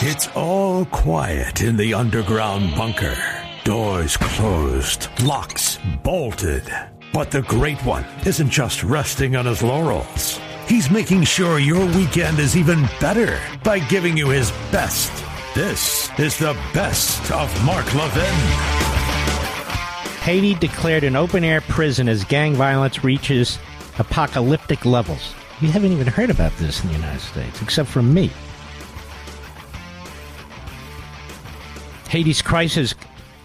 It's all quiet in the underground bunker. Doors closed, locks bolted. But the Great One isn't just resting on his laurels. He's making sure your weekend is even better by giving you his best. This is the best of Mark Levin. Haiti declared an open-air prison as gang violence reaches apocalyptic levels. You haven't even heard about this in the United States, except from me. Haiti's crisis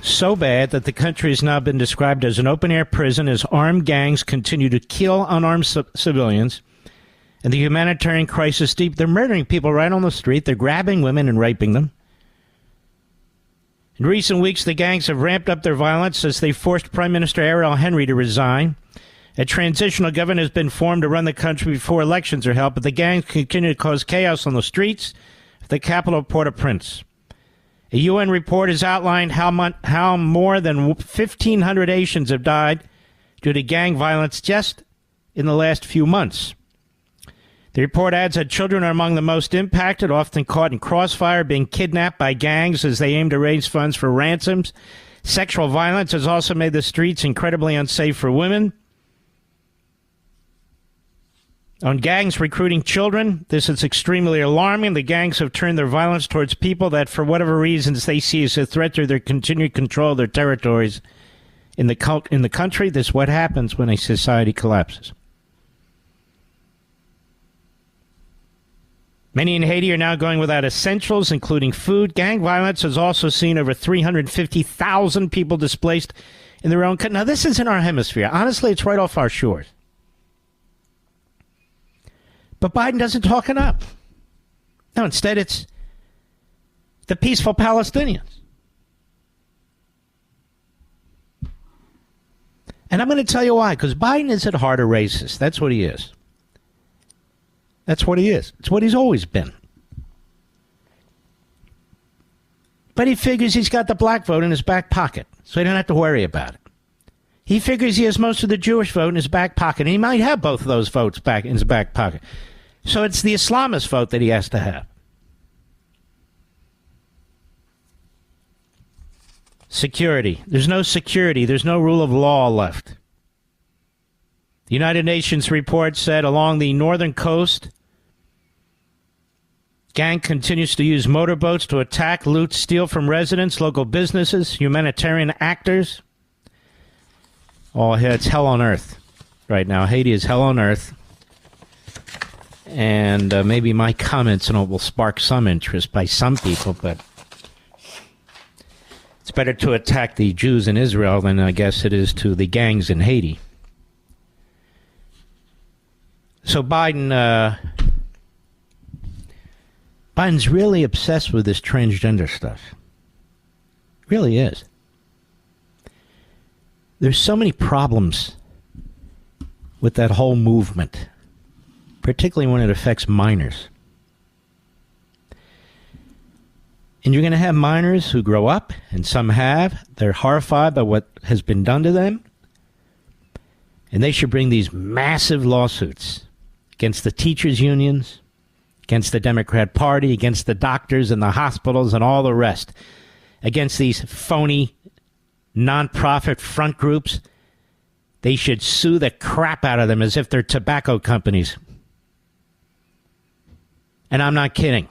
so bad that the country has now been described as an open-air prison as armed gangs continue to kill unarmed civilians. And the humanitarian crisis deep. They're murdering people right on the street. They're grabbing women and raping them. In recent weeks, the gangs have ramped up their violence as they forced Prime Minister Ariel Henry to resign. A transitional government has been formed to run the country before elections are held, but the gangs continue to cause chaos on the streets of the capital of Port-au-Prince. A UN report has outlined how more than 1,500 Haitians have died due to gang violence just in the last few months. The report adds that children are among the most impacted, often caught in crossfire, being kidnapped by gangs as they aim to raise funds for ransoms. Sexual violence has also made the streets incredibly unsafe for women. On gangs recruiting children, this is extremely alarming. The gangs have turned their violence towards people that, for whatever reasons, they see as a threat to their continued control of their territories in the country. This is what happens when a society collapses. Many in Haiti are now going without essentials, including food. Gang violence has also seen over 350,000 people displaced in their own country. Now, this is in our hemisphere. Honestly, it's right off our shores. But Biden doesn't talk it up. No, instead it's the peaceful Palestinians. And I'm going to tell you why, because Biden is at heart a racist. That's what he is. That's what he is. It's what he's always been. But he figures he's got the black vote in his back pocket, so he don't have to worry about it. He figures he has most of the Jewish vote in his back pocket, and he might have both of those votes back in his back pocket. So it's the Islamist vote that he has to have. Security. There's no security. There's no rule of law left. The United Nations report said along the northern coast, gang continues to use motorboats to attack, loot, steal from residents, local businesses, humanitarian actors. Oh, it's hell on earth right now. Haiti is hell on earth. And maybe my comments will spark some interest by some people, but it's better to attack the Jews in Israel than I guess it is to the gangs in Haiti. So Biden's really obsessed with this transgender stuff. Really is. There's so many problems with that whole movement, particularly when it affects minors. And you're going to have minors who grow up, and some have. They're horrified by what has been done to them. And they should bring these massive lawsuits against the teachers' unions, against the Democrat Party, against the doctors and the hospitals and all the rest, against these phony nonprofit front groups. They should sue the crap out of them as if they're tobacco companies. And I'm not kidding.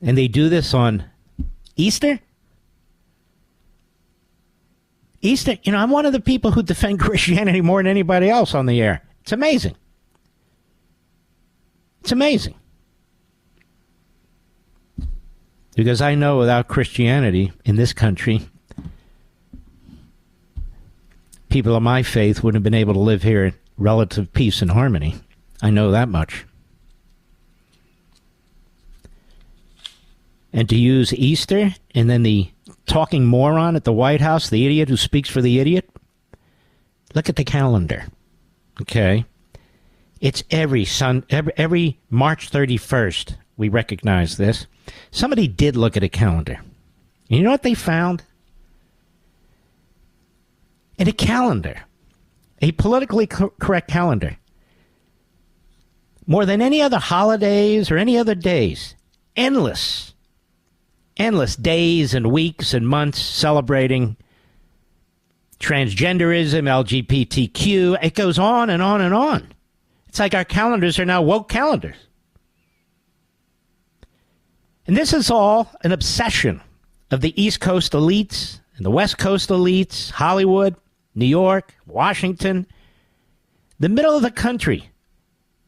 And they do this on Easter? Easter, I'm one of the people who defend Christianity more than anybody else on the air. It's amazing. It's amazing. Because I know without Christianity in this country, people of my faith wouldn't have been able to live here in relative peace and harmony. I know that much. And to use Easter and then the talking moron at the White House, the idiot who speaks for the idiot, look at the calendar. Okay? It's every March 31st, we recognize this. Somebody did look at a calendar. And you know what they found? In a calendar, a politically correct calendar, more than any other holidays or any other days. Endless days and weeks and months celebrating transgenderism, LGBTQ. It goes on and on and on. It's like our calendars are now woke calendars. And this is all an obsession of the East Coast elites and the West Coast elites, Hollywood, New York, Washington, the middle of the country,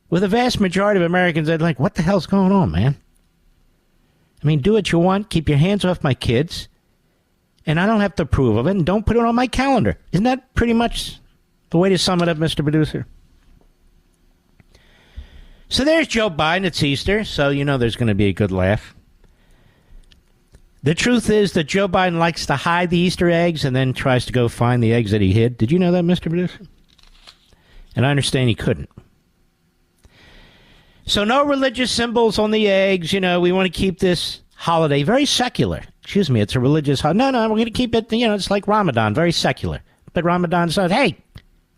with a vast majority of Americans that are like, what the hell's going on, man? I mean, do what you want, keep your hands off my kids, and I don't have to approve of it, and don't put it on my calendar. Isn't that pretty much the way to sum it up, Mr. Producer? So there's Joe Biden. It's Easter, so you know there's going to be a good laugh. The truth is that Joe Biden likes to hide the Easter eggs and then tries to go find the eggs that he hid. Did you know that, Mr. Producer? And I understand he couldn't. So no religious symbols on the eggs. You know, we want to keep this holiday very secular. Excuse me, it's a religious holiday. No, we're going to keep it, you know, it's like Ramadan, very secular. But Ramadan said, hey,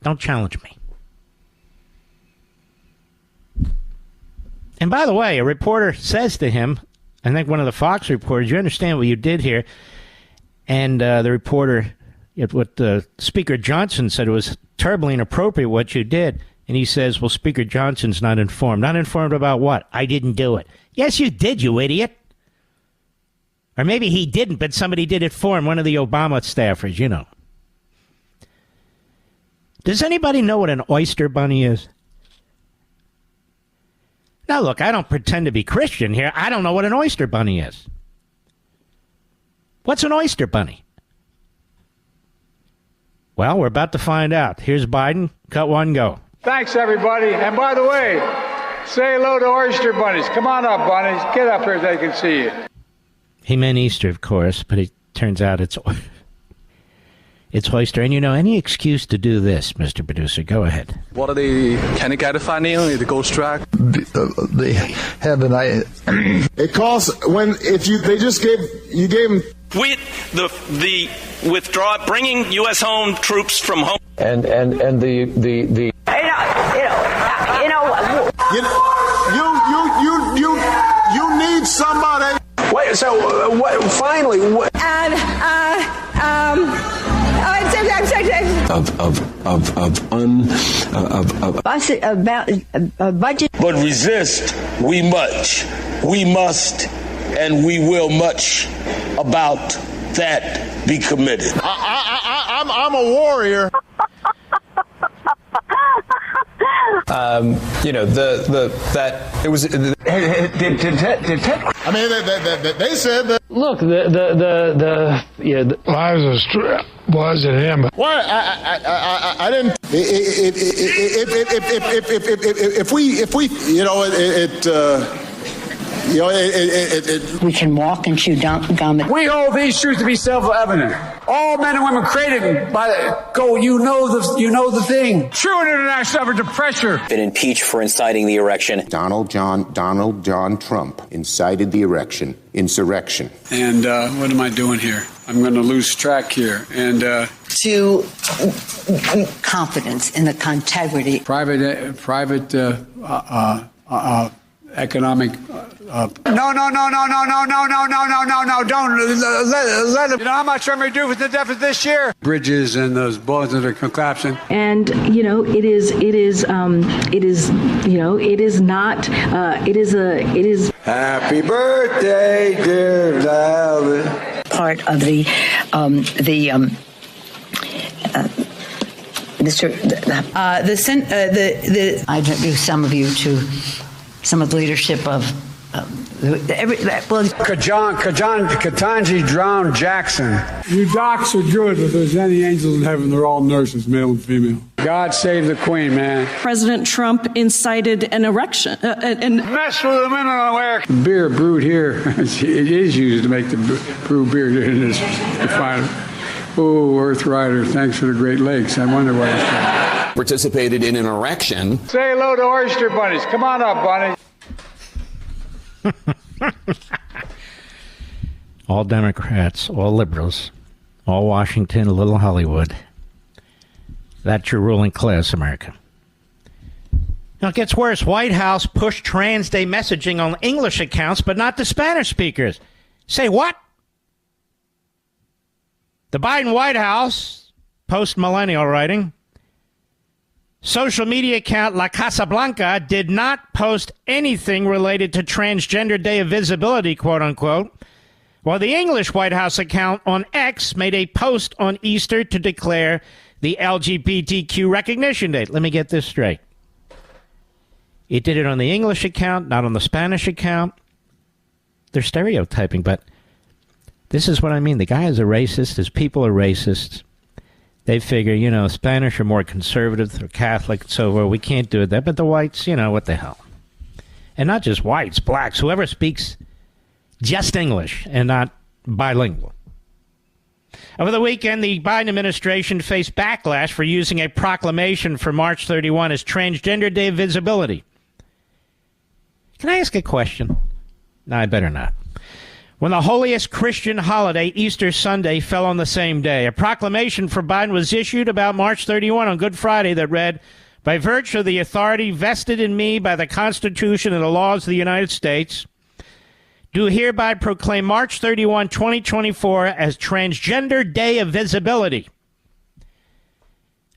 don't challenge me. And by the way, a reporter says to him, I think one of the Fox reporters, you understand what you did here. And the reporter, what Speaker Johnson said, it was terribly inappropriate what you did. And he says, well, Speaker Johnson's not informed. Not informed about what? I didn't do it. Yes, you did, you idiot. Or maybe he didn't, but somebody did it for him, one of the Obama staffers, you know. Does anybody know what an oyster bunny is? Now, look, I don't pretend to be Christian here. I don't know what an oyster bunny is. What's an oyster bunny? Well, we're about to find out. Here's Biden. Cut one, go. Thanks, everybody. And by the way, say hello to oyster bunnies. Come on up, bunnies. Get up here so they can see you. He meant Easter, of course, but it turns out it's oyster. And you know, any excuse to do this, Mr. Producer, go ahead. What are they? Kan ikke identify Neil? The ghost track? They have an eye. It costs if you gave them with the withdraw, bringing U.S. home troops from home, and the. You need somebody. Wait. So what? Finally, what? And budget. But resist we must, and we will much about that be committed. I'm a warrior. You know, that it was. Did I mean, they said that. Look, the lives was it him? Why? I didn't. If we, you know, We can walk and chew gum. We hold these truths to be self-evident. All men and women created by you know the thing. True international effort to pressure. Been impeached for inciting the insurrection. Donald John Trump incited the insurrection. And what am I doing here? I'm going to lose track here. And to confidence in the integrity. Private economic. No. Don't let him. You know how much I'm going to do with the deficit this year? Bridges and those bullets that are collapsing. And you know, it is not. Happy birthday, dear Valerie. Part of I introduce some of you to some of the leadership of Katanji drowned Jackson. You docs are good. If there's any angels in heaven, they're all nurses, male and female. God save the Queen, man. President Trump incited an erection. Mess with the women in America. Beer brewed here. It is used to make the brew beer in this refinery. Oh, Earth Rider, thanks for the Great Lakes. I wonder why it's called. Participated in an erection. Say hello to oyster bunnies. Come on up, bunnies. All Democrats, all liberals, all Washington, a little Hollywood. That's your ruling class, America. Now, it gets worse. White House pushed Trans Day messaging on English accounts, but not the Spanish speakers. Say what? The Biden White House, post-millennial writing, social media account La Casa Blanca did not post anything related to Transgender Day of Visibility, quote-unquote, while the English White House account on X made a post on Easter to declare the LGBTQ recognition date. Let me get this straight. It did it on the English account, not on the Spanish account. They're stereotyping, but this is what I mean. The guy is a racist. His people are racists. They figure, Spanish are more conservative. They're Catholic, so we can't do that. But the whites, what the hell? And not just whites, blacks, whoever speaks just English and not bilingual. Over the weekend, the Biden administration faced backlash for using a proclamation for March 31 as Transgender Day of Visibility. Can I ask a question? No, I better not. When the holiest Christian holiday, Easter Sunday, fell on the same day, a proclamation for Biden was issued about March 31 on Good Friday that read, "By virtue of the authority vested in me by the Constitution and the laws of the United States, do hereby proclaim March 31, 2024 as Transgender Day of Visibility."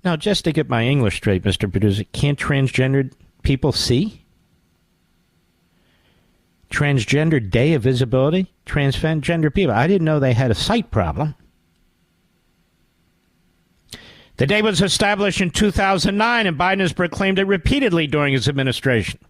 Now, just to get my English straight, Mr. Producer, can't transgendered people see? Transgender Day of Visibility? Transgender people. I didn't know they had a sight problem. The day was established in 2009, and Biden has proclaimed it repeatedly during his administration.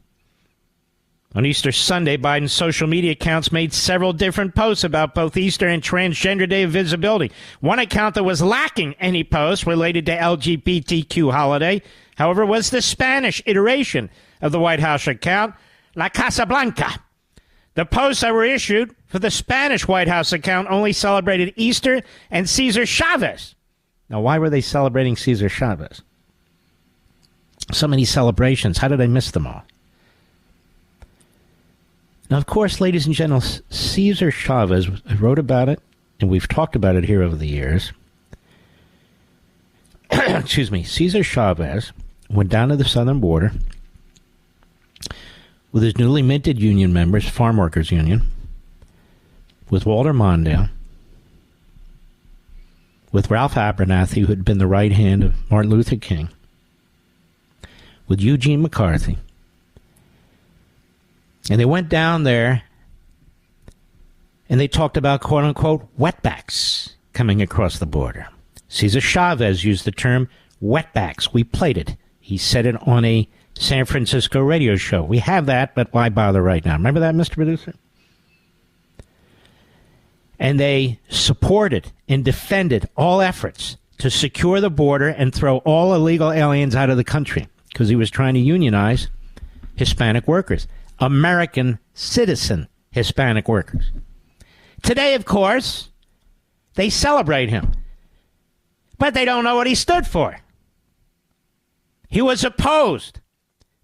On Easter Sunday, Biden's social media accounts made several different posts about both Easter and Transgender Day of Visibility. One account that was lacking any posts related to LGBTQ holiday, however, was the Spanish iteration of the White House account, La Casa Blanca. The posts that were issued for the Spanish White House account only celebrated Easter and Cesar Chavez. Now, why were they celebrating Cesar Chavez? So many celebrations. How did I miss them all? Now, of course, ladies and gentlemen, Cesar Chavez, I wrote about it, and we've talked about it here over the years. Excuse me. Cesar Chavez went down to the southern border with his newly minted union members, Farm Workers Union, with Walter Mondale, with Ralph Abernathy, who had been the right hand of Martin Luther King, with Eugene McCarthy. And they went down there and they talked about, quote-unquote, wetbacks coming across the border. Cesar Chavez used the term wetbacks. We played it. He said it on a San Francisco radio show. We have that, but why bother right now? Remember that, Mr. Producer? And they supported and defended all efforts to secure the border and throw all illegal aliens out of the country because he was trying to unionize Hispanic workers, American citizen Hispanic workers. Today, of course, they celebrate him, but they don't know what he stood for. He was opposed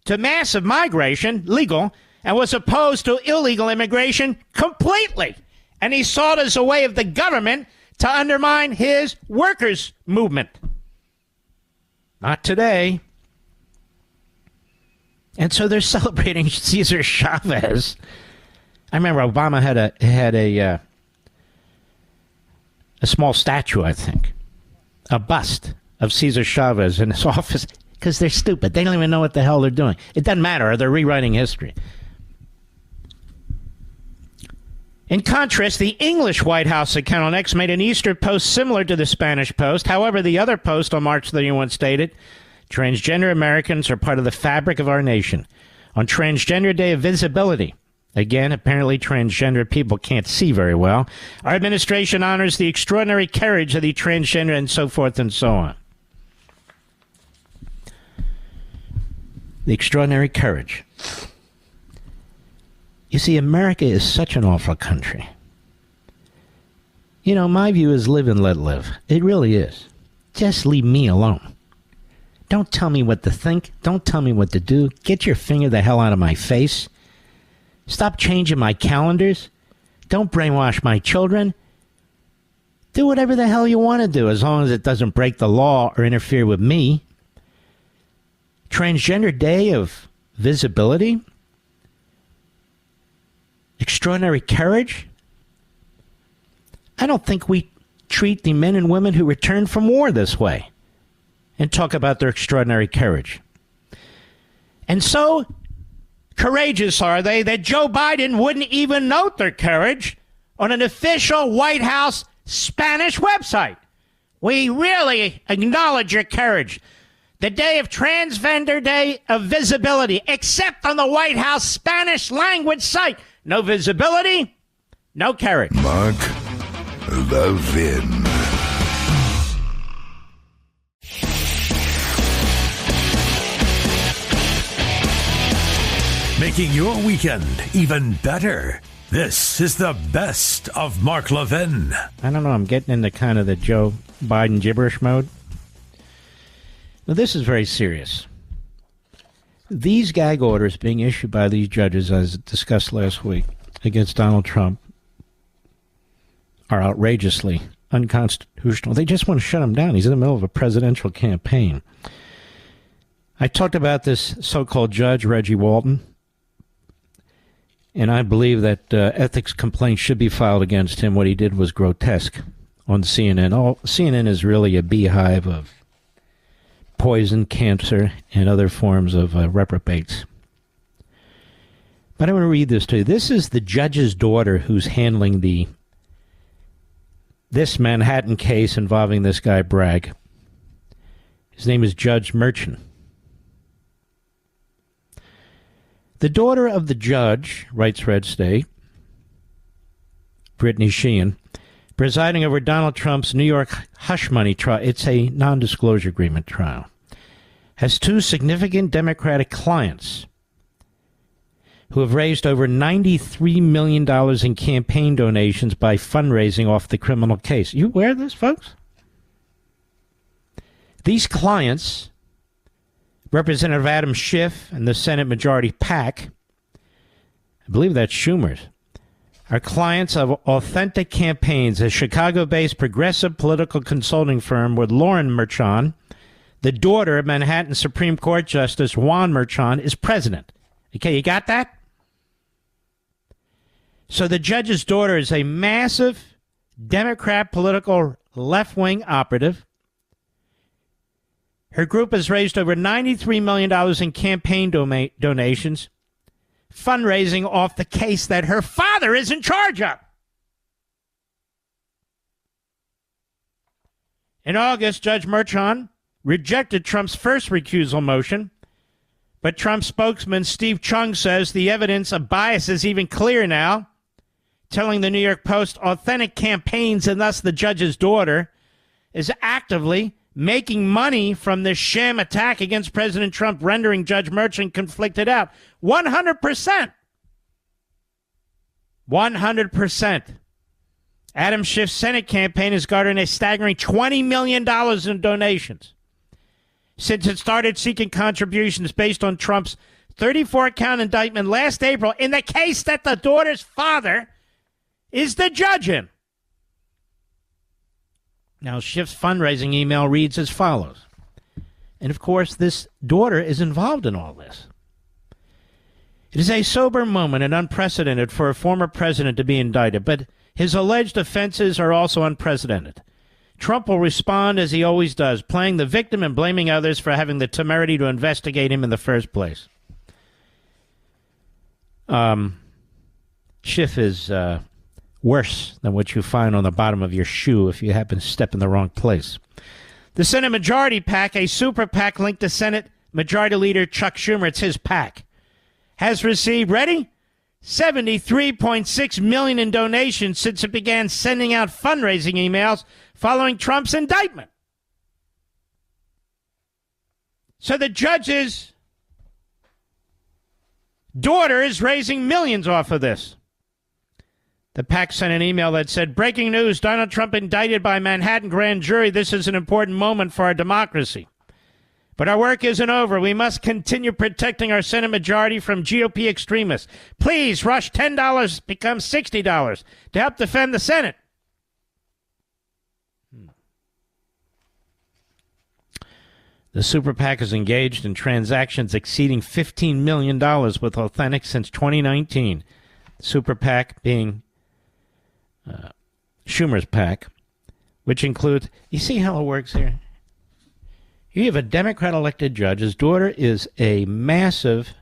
to massive migration, legal, and was opposed to illegal immigration completely. And he saw it as a way of the government to undermine his workers' movement. Not today. And so they're celebrating Cesar Chavez. I remember Obama had a small statue, I think, a bust of Cesar Chavez in his office. Because they're stupid. They don't even know what the hell they're doing. It doesn't matter. They're rewriting history. In contrast, the English White House account on X made an Easter post similar to the Spanish post. However, the other post on March 31 stated, "Transgender Americans are part of the fabric of our nation. On Transgender Day of Visibility," again, apparently transgender people can't see very well, "our administration honors the extraordinary courage of the transgender," and so forth and so on. The extraordinary courage. You see, America is such an awful country. My view is live and let live. It really is. Just leave me alone. Don't tell me what to think. Don't tell me what to do. Get your finger the hell out of my face. Stop changing my calendars. Don't brainwash my children. Do whatever the hell you want to do, as long as it doesn't break the law or interfere with me. Transgender Day of visibility, extraordinary courage. I don't think we treat the men and women who return from war this way and talk about their extraordinary courage. And so courageous are they that Joe Biden wouldn't even note their courage on an official White House Spanish website. We really acknowledge your courage. The day of Transgender Day of Visibility, except on the White House Spanish language site. No visibility, no courage. Mark Levin. Making your weekend even better. This is the best of Mark Levin. I don't know, I'm getting into kind of the Joe Biden gibberish mode. Now, this is very serious. These gag orders being issued by these judges, as discussed last week, against Donald Trump are outrageously unconstitutional. They just want to shut him down. He's in the middle of a presidential campaign. I talked about this so-called judge, Reggie Walton, and I believe that ethics complaints should be filed against him. What he did was grotesque on CNN. CNN is really a beehive of poison, cancer, and other forms of reprobates. But I want to read this to you. This is the judge's daughter who's handling this Manhattan case involving this guy Bragg. His name is Judge Merchant. The daughter of the judge, writes Red State, Brittany Sheehan, presiding over Donald Trump's New York hush money trial, it's a non-disclosure agreement trial, has two significant Democratic clients who have raised over $93 million in campaign donations by fundraising off the criminal case. You aware of this, folks? These clients, Representative Adam Schiff and the Senate Majority PAC, I believe that's Schumer's, are clients of Authentic Campaigns, a Chicago-based progressive political consulting firm with Lauren Merchant, the daughter of Manhattan Supreme Court Justice Juan Merchant, is president. Okay, you got that? So the judge's daughter is a massive Democrat political left-wing operative. Her group has raised over $93 million in campaign donations, fundraising off the case that her father is in charge of. In August, Judge Merchant rejected Trump's first recusal motion, but Trump spokesman Steve Chung says the evidence of bias is even clearer now, telling the New York Post Authentic Campaigns, and thus the judge's daughter, is actively making money from this sham attack against President Trump, rendering Judge Merchant conflicted out. 100%. 100%. Adam Schiff's Senate campaign has garnered a staggering $20 million in donations since it started seeking contributions based on Trump's 34-count indictment last April in the case that the daughter's father is the judge in. Now, Schiff's fundraising email reads as follows. And, of course, this daughter is involved in all this. It is a sober moment and unprecedented for a former president to be indicted, but his alleged offenses are also unprecedented. Trump will respond as he always does, playing the victim and blaming others for having the temerity to investigate him in the first place. Schiff is worse than what you find on the bottom of your shoe if you happen to step in the wrong place. The Senate Majority PAC, a super PAC linked to Senate Majority Leader Chuck Schumer, it's his PAC, has received, ready, $73.6 million in donations since it began sending out fundraising emails following Trump's indictment. So the judge's daughter is raising millions off of this. The PAC sent an email that said, breaking news, Donald Trump indicted by Manhattan grand jury. This is an important moment for our democracy. But our work isn't over. We must continue protecting our Senate majority from GOP extremists. Please rush $10 becomes $60 to help defend the Senate. The super PAC is engaged in transactions exceeding $15 million with Authentic since 2019. Super PAC being Schumer's PAC, which includes, you see how it works here? You have a Democrat-elected judge. His daughter is a massive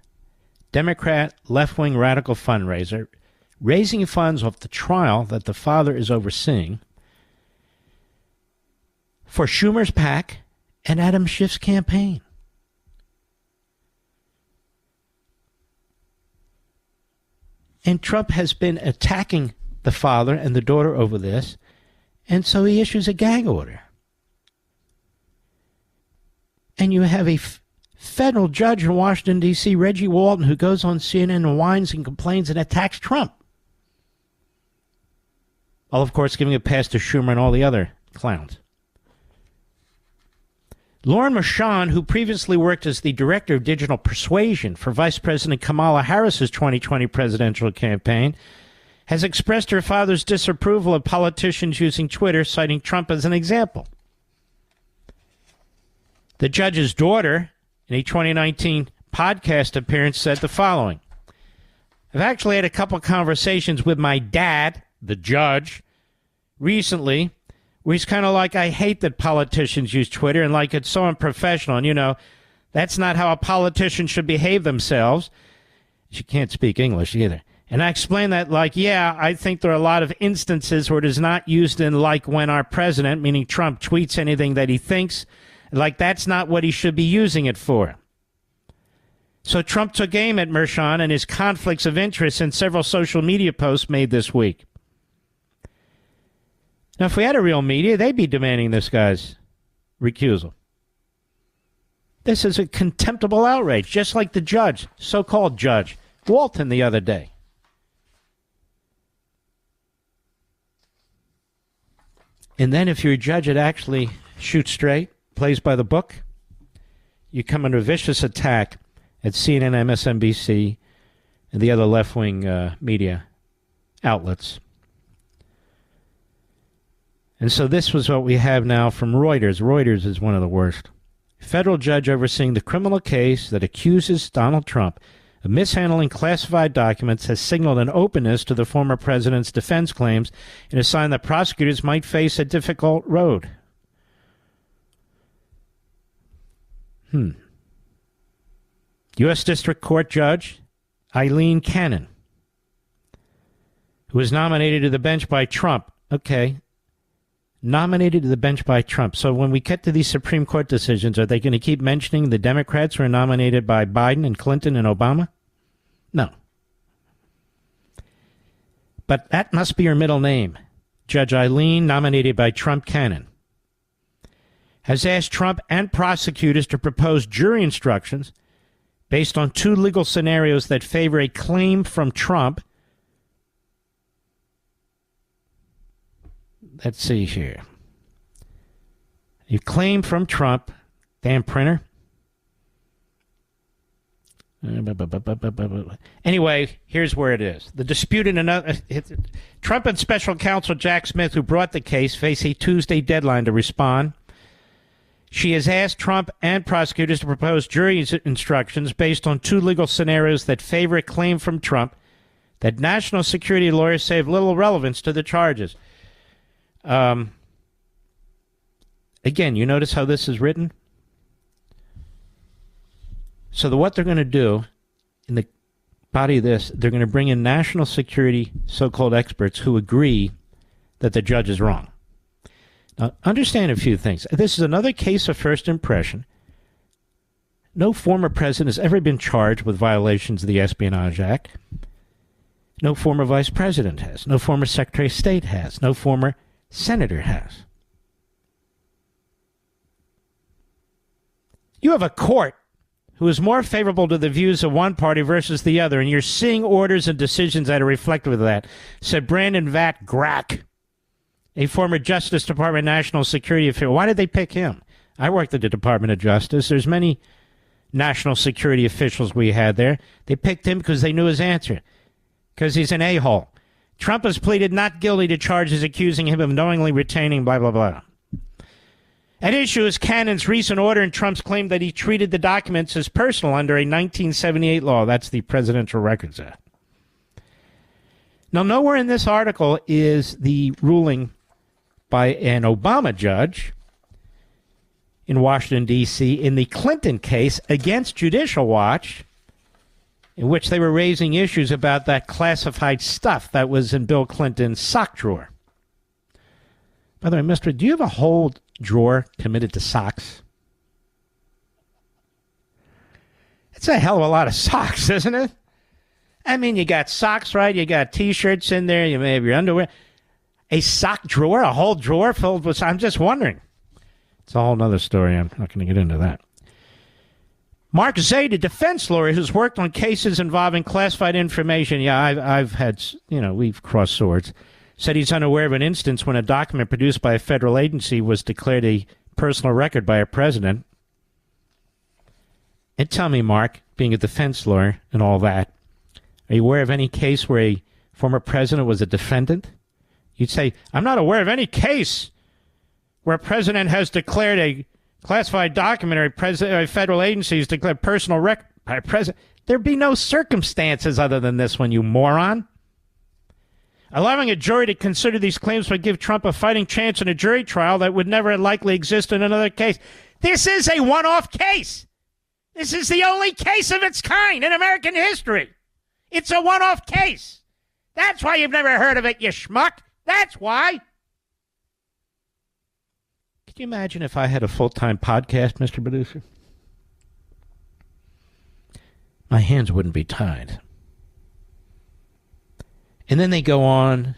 Democrat left-wing radical fundraiser, raising funds off the trial that the father is overseeing for Schumer's PAC and Adam Schiff's campaign. And Trump has been attacking the father and the daughter over this, and so he issues a gag order. And you have a federal judge in Washington, D.C., Reggie Walton, who goes on CNN and whines and complains and attacks Trump. While, of course, giving a pass to Schumer and all the other clowns. Lauren Mershon, who previously worked as the director of digital persuasion for Vice President Kamala Harris's 2020 presidential campaign, has expressed her father's disapproval of politicians using Twitter, citing Trump as an example. The judge's daughter, in a 2019 podcast appearance, said the following: I've actually had a couple conversations with my dad, the judge, recently, where he's kind of like, I hate that politicians use Twitter and like it's so unprofessional. And, you know, that's not how a politician should behave themselves. She can't speak English either. And I explained that like, yeah, I think there are a lot of instances where it is not used in like when our president, meaning Trump, tweets anything that he thinks, like that's not what he should be using it for. So Trump took aim at Mershon and his conflicts of interest in several social media posts made this week. Now, if we had a real media, they'd be demanding this guy's recusal. This is a contemptible outrage, just like the judge, so-called judge, Walton, the other day. And then if you're a judge that actually shoots straight, plays by the book, you come under vicious attack at CNN, MSNBC, and the other left-wing media outlets. And so this was what we have now from Reuters. Reuters is one of the worst. Federal judge overseeing the criminal case that accuses Donald Trump of mishandling classified documents has signaled an openness to the former president's defense claims and a sign that prosecutors might face a difficult road. U.S. District Court Judge Eileen Cannon, who was nominated to the bench by Trump. Okay. Nominated to the bench by Trump. So when we get to these Supreme Court decisions, are they going to keep mentioning the Democrats who are nominated by Biden and Clinton and Obama? No. But that must be her middle name. Judge Eileen, nominated by Trump Cannon, has asked Trump and prosecutors to propose jury instructions based on two legal scenarios that favor a claim from Trump. Let's see here. You claim from Trump, damn printer. Anyway, here's where it is. The dispute in another... Trump and special counsel Jack Smith, who brought the case, face a Tuesday deadline to respond. She has asked Trump and prosecutors to propose jury instructions based on two legal scenarios that favor a claim from Trump that national security lawyers say have little relevance to the charges. Again, you notice how this is written? So what they're going to do in the body of this, they're going to bring in national security so-called experts who agree that the judge is wrong. Now, understand a few things. This is another case of first impression. No former president has ever been charged with violations of the Espionage Act. No former vice president has. No former secretary of state has. No former senator has. You have a court who is more favorable to the views of one party versus the other, and you're seeing orders and decisions that are reflective of that, said Brandon Vatt Grack, a former Justice Department national security official. Why did they pick him? I worked at the Department of Justice. There's many national security officials we had there. They picked him because they knew his answer, because he's an a-hole. Trump has pleaded not guilty to charges accusing him of knowingly retaining blah, blah, blah. At issue is Cannon's recent order and Trump's claim that he treated the documents as personal under a 1978 law. That's the Presidential Records Act. Now, nowhere in this article is the ruling by an Obama judge in Washington, D.C., in the Clinton case against Judicial Watch, in which they were raising issues about that classified stuff that was in Bill Clinton's sock drawer. By the way, mister, do you have a whole drawer committed to socks? It's a hell of a lot of socks, isn't it? I mean, you got socks, right? You got T-shirts in there. You may have your underwear. A sock drawer, a whole drawer filled with... I'm just wondering. It's a whole other story. I'm not going to get into that. Mark Zaid, a defense lawyer who's worked on cases involving classified information. Yeah, I've had, we've crossed swords. Said he's unaware of an instance when a document produced by a federal agency was declared a personal record by a president. And tell me, Mark, being a defense lawyer and all that, are you aware of any case where a former president was a defendant? You'd say, I'm not aware of any case where a president has declared a classified document or a federal agency has declared personal record by a president. There'd be no circumstances other than this one, you moron. Allowing a jury to consider these claims would give Trump a fighting chance in a jury trial that would never likely exist in another case. This is a one-off case. This is the only case of its kind in American history. It's a one-off case. That's why you've never heard of it, you schmuck. That's why. Can you imagine if I had a full-time podcast, Mr. Producer? My hands wouldn't be tied. And then they go on,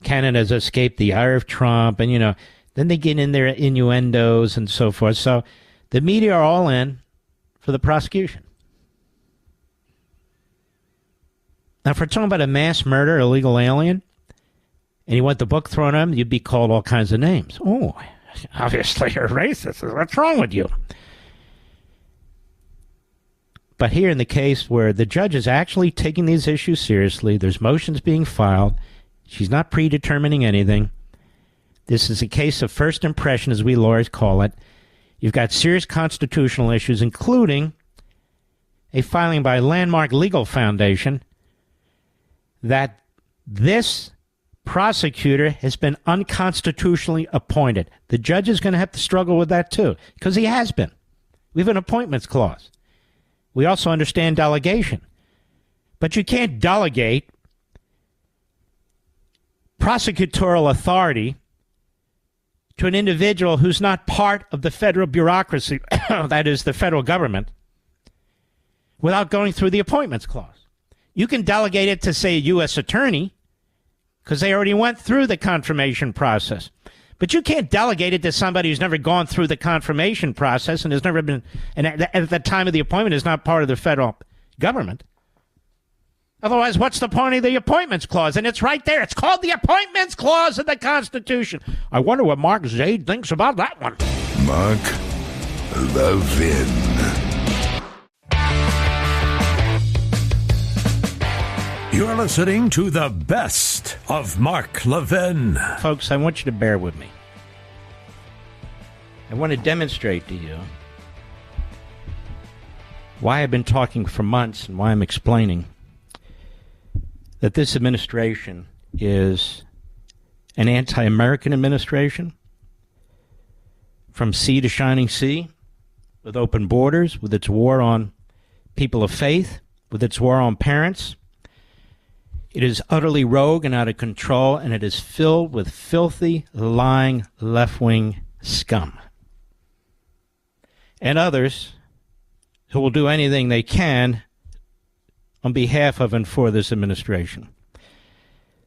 Canada's escaped the ire of Trump, and, then they get in their innuendos and so forth. So the media are all in for the prosecution. Now, if we're talking about a mass murder, illegal alien, and you want the book thrown at him, you'd be called all kinds of names. Oh, obviously you're racist. What's wrong with you? But here in the case where the judge is actually taking these issues seriously, there's motions being filed, she's not predetermining anything. This is a case of first impression, as we lawyers call it. You've got serious constitutional issues, including a filing by Landmark Legal Foundation that this prosecutor has been unconstitutionally appointed. The judge is going to have to struggle with that too, because he has been. We have an appointments clause. We also understand delegation. But you can't delegate prosecutorial authority to an individual who's not part of the federal bureaucracy, that is the federal government, without going through the appointments clause. You can delegate it to, say, a U.S. attorney, because they already went through the confirmation process. But you can't delegate it to somebody who's never gone through the confirmation process and has never been, and at the time of the appointment is not part of the federal government. Otherwise, what's the point of the appointments clause? And it's right there. It's called the appointments clause of the Constitution. I wonder what Mark Zaid thinks about that one. Mark Levin. You're listening to the best of Mark Levin. Folks, I want you to bear with me. I want to demonstrate to you why I've been talking for months and why I'm explaining that this administration is an anti-American administration from sea to shining sea, with open borders, with its war on people of faith, with its war on parents. It is utterly rogue and out of control, and it is filled with filthy, lying, left-wing scum. And others who will do anything they can on behalf of and for this administration.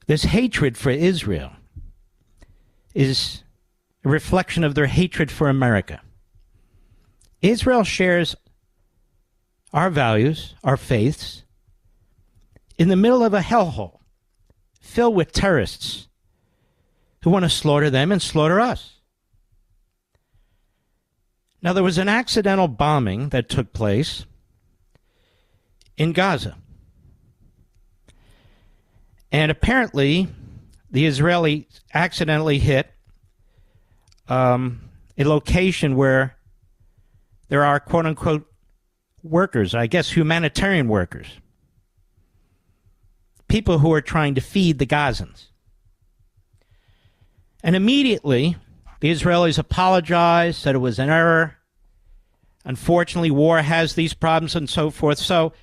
This hatred for Israel is a reflection of their hatred for America. Israel shares our values, our faiths, in the middle of a hellhole filled with terrorists who want to slaughter them and slaughter us. Now, there was an accidental bombing that took place in Gaza. And apparently, the Israelis accidentally hit an a location where there are quote-unquote workers, I guess humanitarian workers, people who are trying to feed the Gazans. And immediately, the Israelis apologized, said it was an error. Unfortunately, war has these problems and so forth. So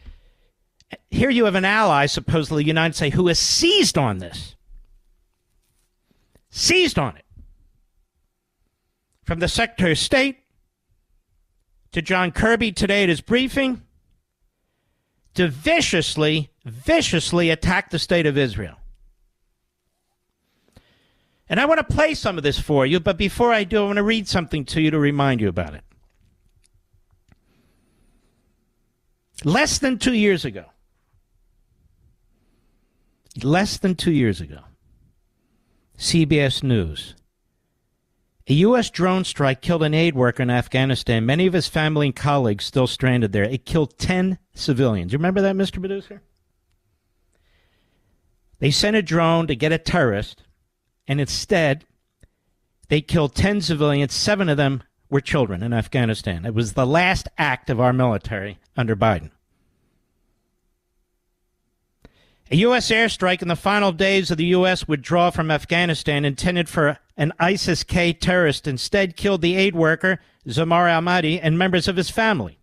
here you have an ally, supposedly the United States, who has seized on this. Seized on it. From the Secretary of State to John Kirby today at his briefing to viciously attack the state of Israel. And I want to play some of this for you, but before I do, I want to read something to you to remind you about it. Less than 2 years ago, CBS News, a U.S. drone strike killed an aid worker in Afghanistan. Many of his family and colleagues still stranded there. It killed 10 civilians. You remember that, Mr. Producer? They sent a drone to get a terrorist, and instead, they killed 10 civilians. 7 of them were children in Afghanistan. It was the last act of our military under Biden. A U.S. airstrike in the final days of the U.S. withdrawal from Afghanistan intended for an ISIS-K terrorist instead killed the aid worker, Zamar al-Mahdi, and members of his family.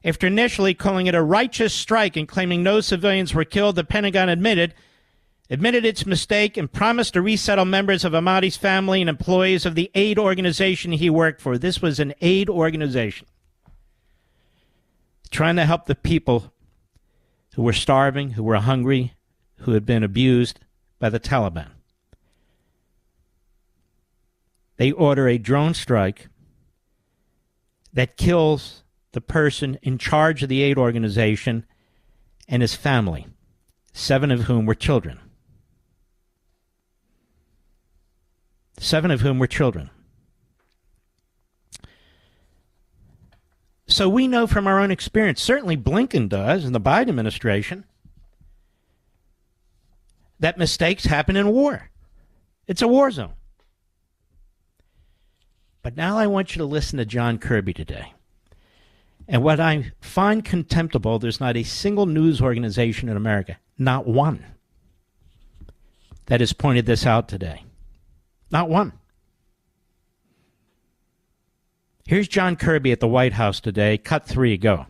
After initially calling it a righteous strike and claiming no civilians were killed, the Pentagon admitted its mistake and promised to resettle members of Ahmadi's family and employees of the aid organization he worked for. This was an aid organization trying to help the people who were starving, who were hungry, who had been abused by the Taliban. They order a drone strike that kills the person in charge of the aid organization and his family, 7 of whom were children. 7 of whom were children. So we know from our own experience, certainly Blinken does, and the Biden administration, that mistakes happen in war. It's a war zone. But now I want you to listen to John Kirby today. And what I find contemptible, there's not a single news organization in America, not one, that has pointed this out today. Not one. Here's John Kirby at the White House today. Cut 3, go.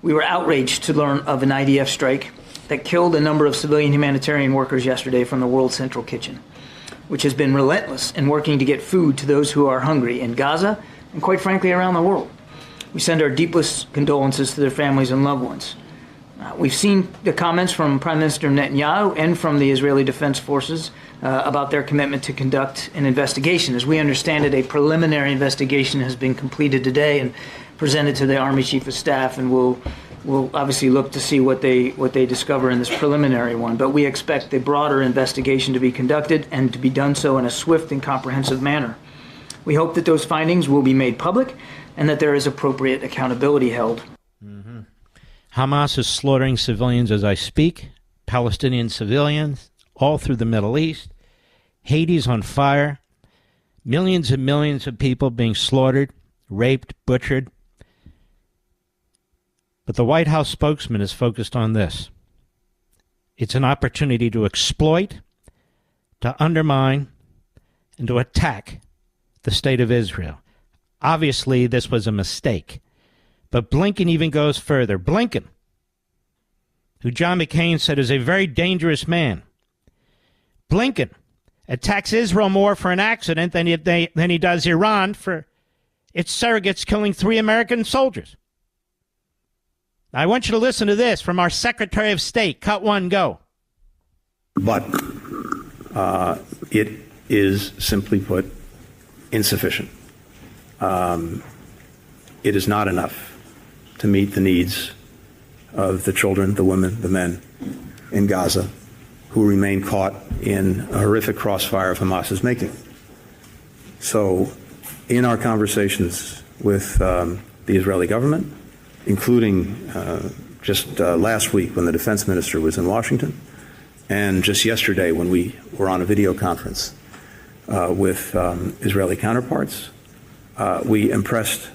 We were outraged to learn of an IDF strike that killed a number of civilian humanitarian workers yesterday from the World Central Kitchen, which has been relentless in working to get food to those who are hungry in Gaza and, quite frankly, around the world. We send our deepest condolences to their families and loved ones. We've seen the comments from Prime Minister Netanyahu and from the Israeli Defense Forces about their commitment to conduct an investigation. As we understand it, a preliminary investigation has been completed today and presented to the Army Chief of Staff, and we'll obviously look to see what they discover in this preliminary one. But we expect the broader investigation to be conducted and to be done so in a swift and comprehensive manner. We hope that those findings will be made public and that there is appropriate accountability held. Mm-hmm. Hamas is slaughtering civilians as I speak, Palestinian civilians, all through the Middle East. Haiti's on fire. Millions and millions of people being slaughtered, raped, butchered. But the White House spokesman is focused on this. It's an opportunity to exploit, to undermine, and to attack the state of Israel. Obviously, this was a mistake. But Blinken even goes further. Blinken, who John McCain said is a very dangerous man. Blinken attacks Israel more for an accident than he does Iran for its surrogates killing 3 American soldiers. Now, I want you to listen to this from our Secretary of State. Cut 1, go. But it is, simply put, insufficient. It is not enough to meet the needs of the children, the women, the men in Gaza who remain caught in a horrific crossfire of Hamas's making. So in our conversations with the Israeli government, including just last week when the defense minister was in Washington, and just yesterday when we were on a video conference with Israeli counterparts, we impressed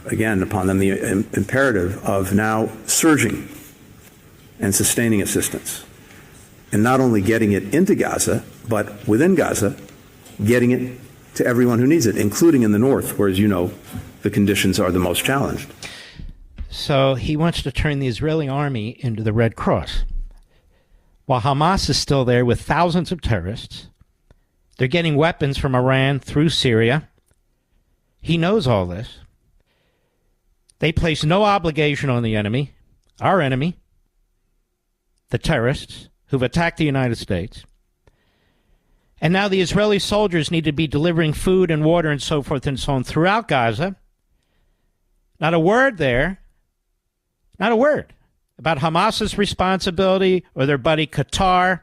again upon them the imperative of now surging and sustaining assistance, and not only getting it into Gaza, but within Gaza, getting it to everyone who needs it, including in the north, where, as you know, the conditions are the most challenged. So he wants to turn the Israeli army into the Red Cross. While Hamas is still there with thousands of terrorists, they're getting weapons from Iran through Syria. He knows all this. They place no obligation on the enemy, our enemy, the terrorists who've attacked the United States. And now the Israeli soldiers need to be delivering food and water and so forth and so on throughout Gaza. Not a word there. Not a word about Hamas's responsibility or their buddy Qatar,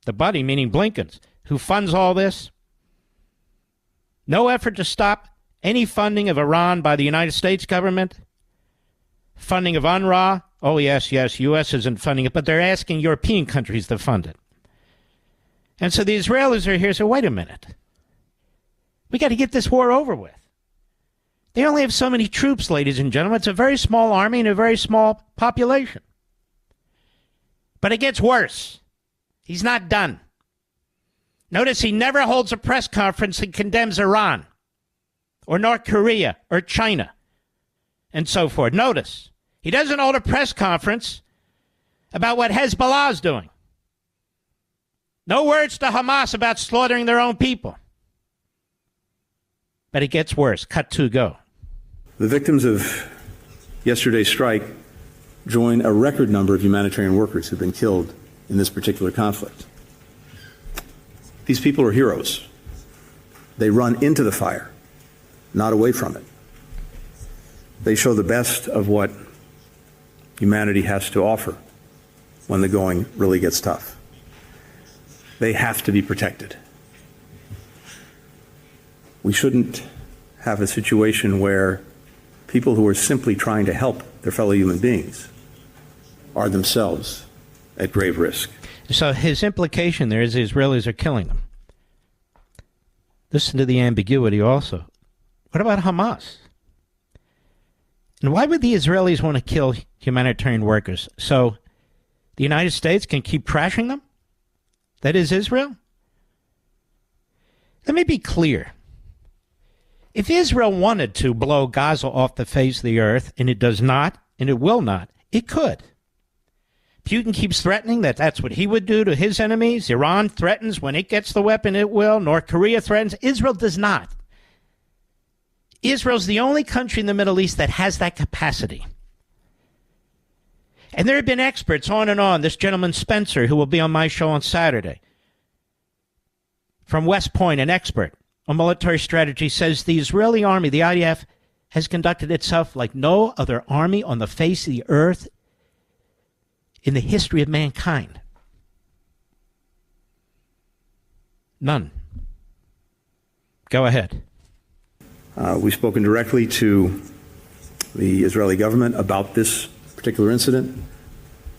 the buddy meaning Blinken's, who funds all this. No effort to stop any funding of Iran by the United States government. Funding of UNRWA. Oh, yes, U.S. isn't funding it, but they're asking European countries to fund it. And so the Israelis are here, so wait a minute. We got to get this war over with. They only have so many troops, ladies and gentlemen. It's a very small army and a very small population. But it gets worse. He's not done. Notice he never holds a press conference and condemns Iran or North Korea or China and so forth. Notice he doesn't hold a press conference about what Hezbollah is doing. No words to Hamas about slaughtering their own people. But it gets worse. Cut to go. The victims of yesterday's strike join a record number of humanitarian workers who've been killed in this particular conflict. These people are heroes. They run into the fire, not away from it. They show the best of what humanity has to offer when the going really gets tough. They have to be protected. We shouldn't have a situation where people who are simply trying to help their fellow human beings are themselves at grave risk. So his implication there is the Israelis are killing them. Listen to the ambiguity also. What about Hamas? And why would the Israelis want to kill humanitarian workers? So the United States can keep trashing them? That is Israel? Let me be clear. If Israel wanted to blow Gaza off the face of the earth, and it does not, and it will not, it could. Putin keeps threatening that that's what he would do to his enemies. Iran threatens when it gets the weapon, it will. North Korea threatens. Israel does not. Israel's the only country in the Middle East that has that capacity. And there have been experts on and on. This gentleman Spencer, who will be on my show on Saturday, from West Point, an expert on military strategy, says the Israeli army, the IDF, has conducted itself like no other army on the face of the earth in the history of mankind. None. Go ahead. We've spoken directly to the Israeli government about this particular incident.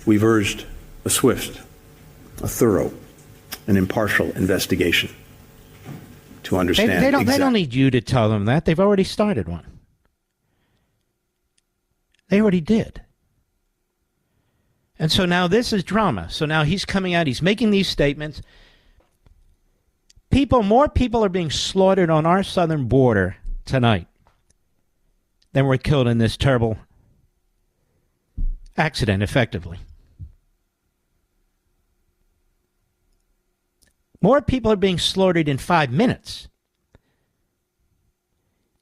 We've urged a swift, a thorough, an impartial investigation to understand. They don't need you to tell them that. They've already started one. They already did. And so now this is drama. So now he's coming out, he's making these statements. More people are being slaughtered on our southern border tonight than were killed in this terrible accident, effectively. More people are being slaughtered in 5 minutes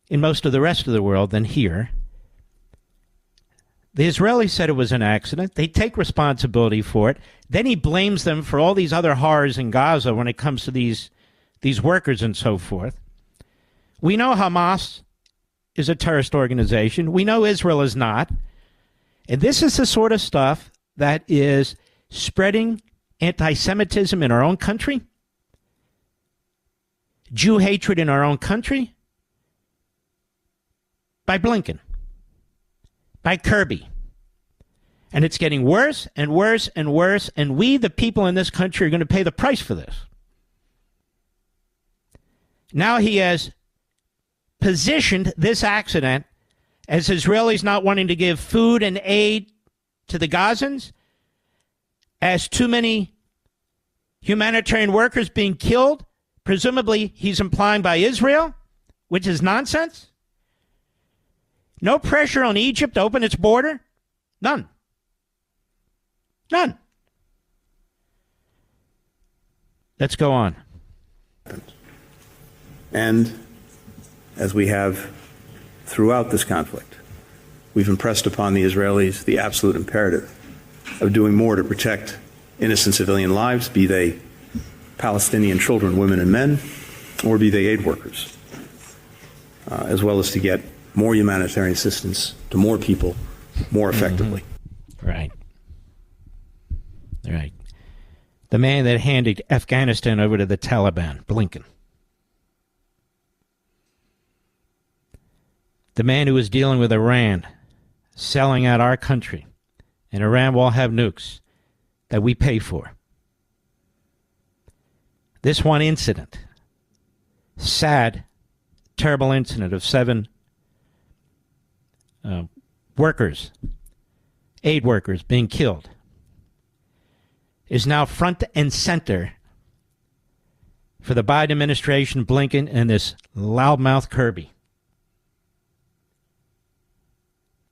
in most of the rest of the world than here. The Israelis said it was an accident. They take responsibility for it. Then he blames them for all these other horrors in Gaza when it comes to these workers and so forth. We know Hamas is a terrorist organization. We know Israel is not. And this is the sort of stuff that is spreading anti-Semitism in our own country, Jew hatred in our own country, by Blinken, by Kirby. And it's getting worse and worse and worse, and we, the people in this country, are going to pay the price for this. Now he has positioned this accident as Israelis not wanting to give food and aid to the Gazans, as too many humanitarian workers being killed, presumably he's implying by Israel, which is nonsense. No pressure on Egypt to open its border. None. None. Let's go on. And as we have throughout this conflict, we've impressed upon the Israelis the absolute imperative of doing more to protect innocent civilian lives, be they Palestinian children, women, and men, or be they aid workers, as well as to get more humanitarian assistance to more people more effectively. Right. Right. The man that handed Afghanistan over to the Taliban, Blinken. The man who was dealing with Iran, selling out our country, and Iran will have nukes that we pay for. This one incident, sad, terrible incident of 7 workers, aid workers being killed, is now front and center for the Biden administration, Blinken, and this loudmouth Kirby.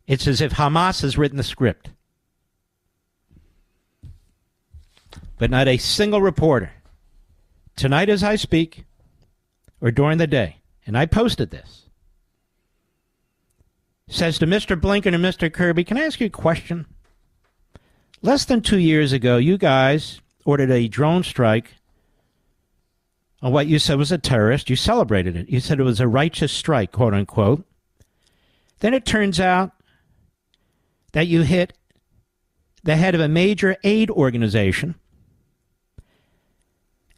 It's as if Hamas has written the script. But not a single reporter, tonight as I speak, or during the day, and I posted this, says to Mr. Blinken and Mr. Kirby, can I ask you a question? Less than 2 years ago, you guys ordered a drone strike on what you said was a terrorist. You celebrated it. You said it was a righteous strike, quote unquote. Then it turns out that you hit the head of a major aid organization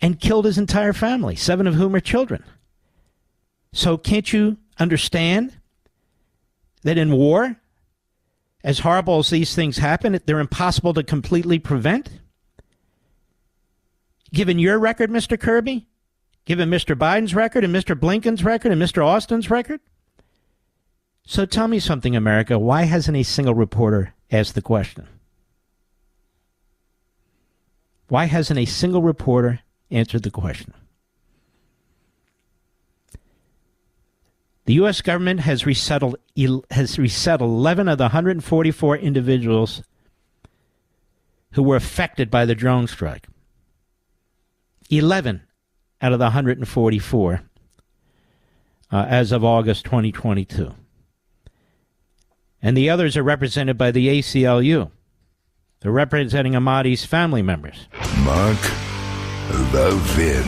and killed his entire family, 7 of whom are children. So can't you understand that in war, as horrible as these things happen, they're impossible to completely prevent? Given your record, Mr. Kirby, given Mr. Biden's record and Mr. Blinken's record and Mr. Austin's record? So tell me something, America. Why hasn't a single reporter asked the question? Why hasn't a single reporter answered the question? The U.S. government has resettled 11 of the 144 individuals who were affected by the drone strike. 11 out of the 144 as of August 2022. And the others are represented by the ACLU. They're representing Ahmadi's family members. Mark Levin.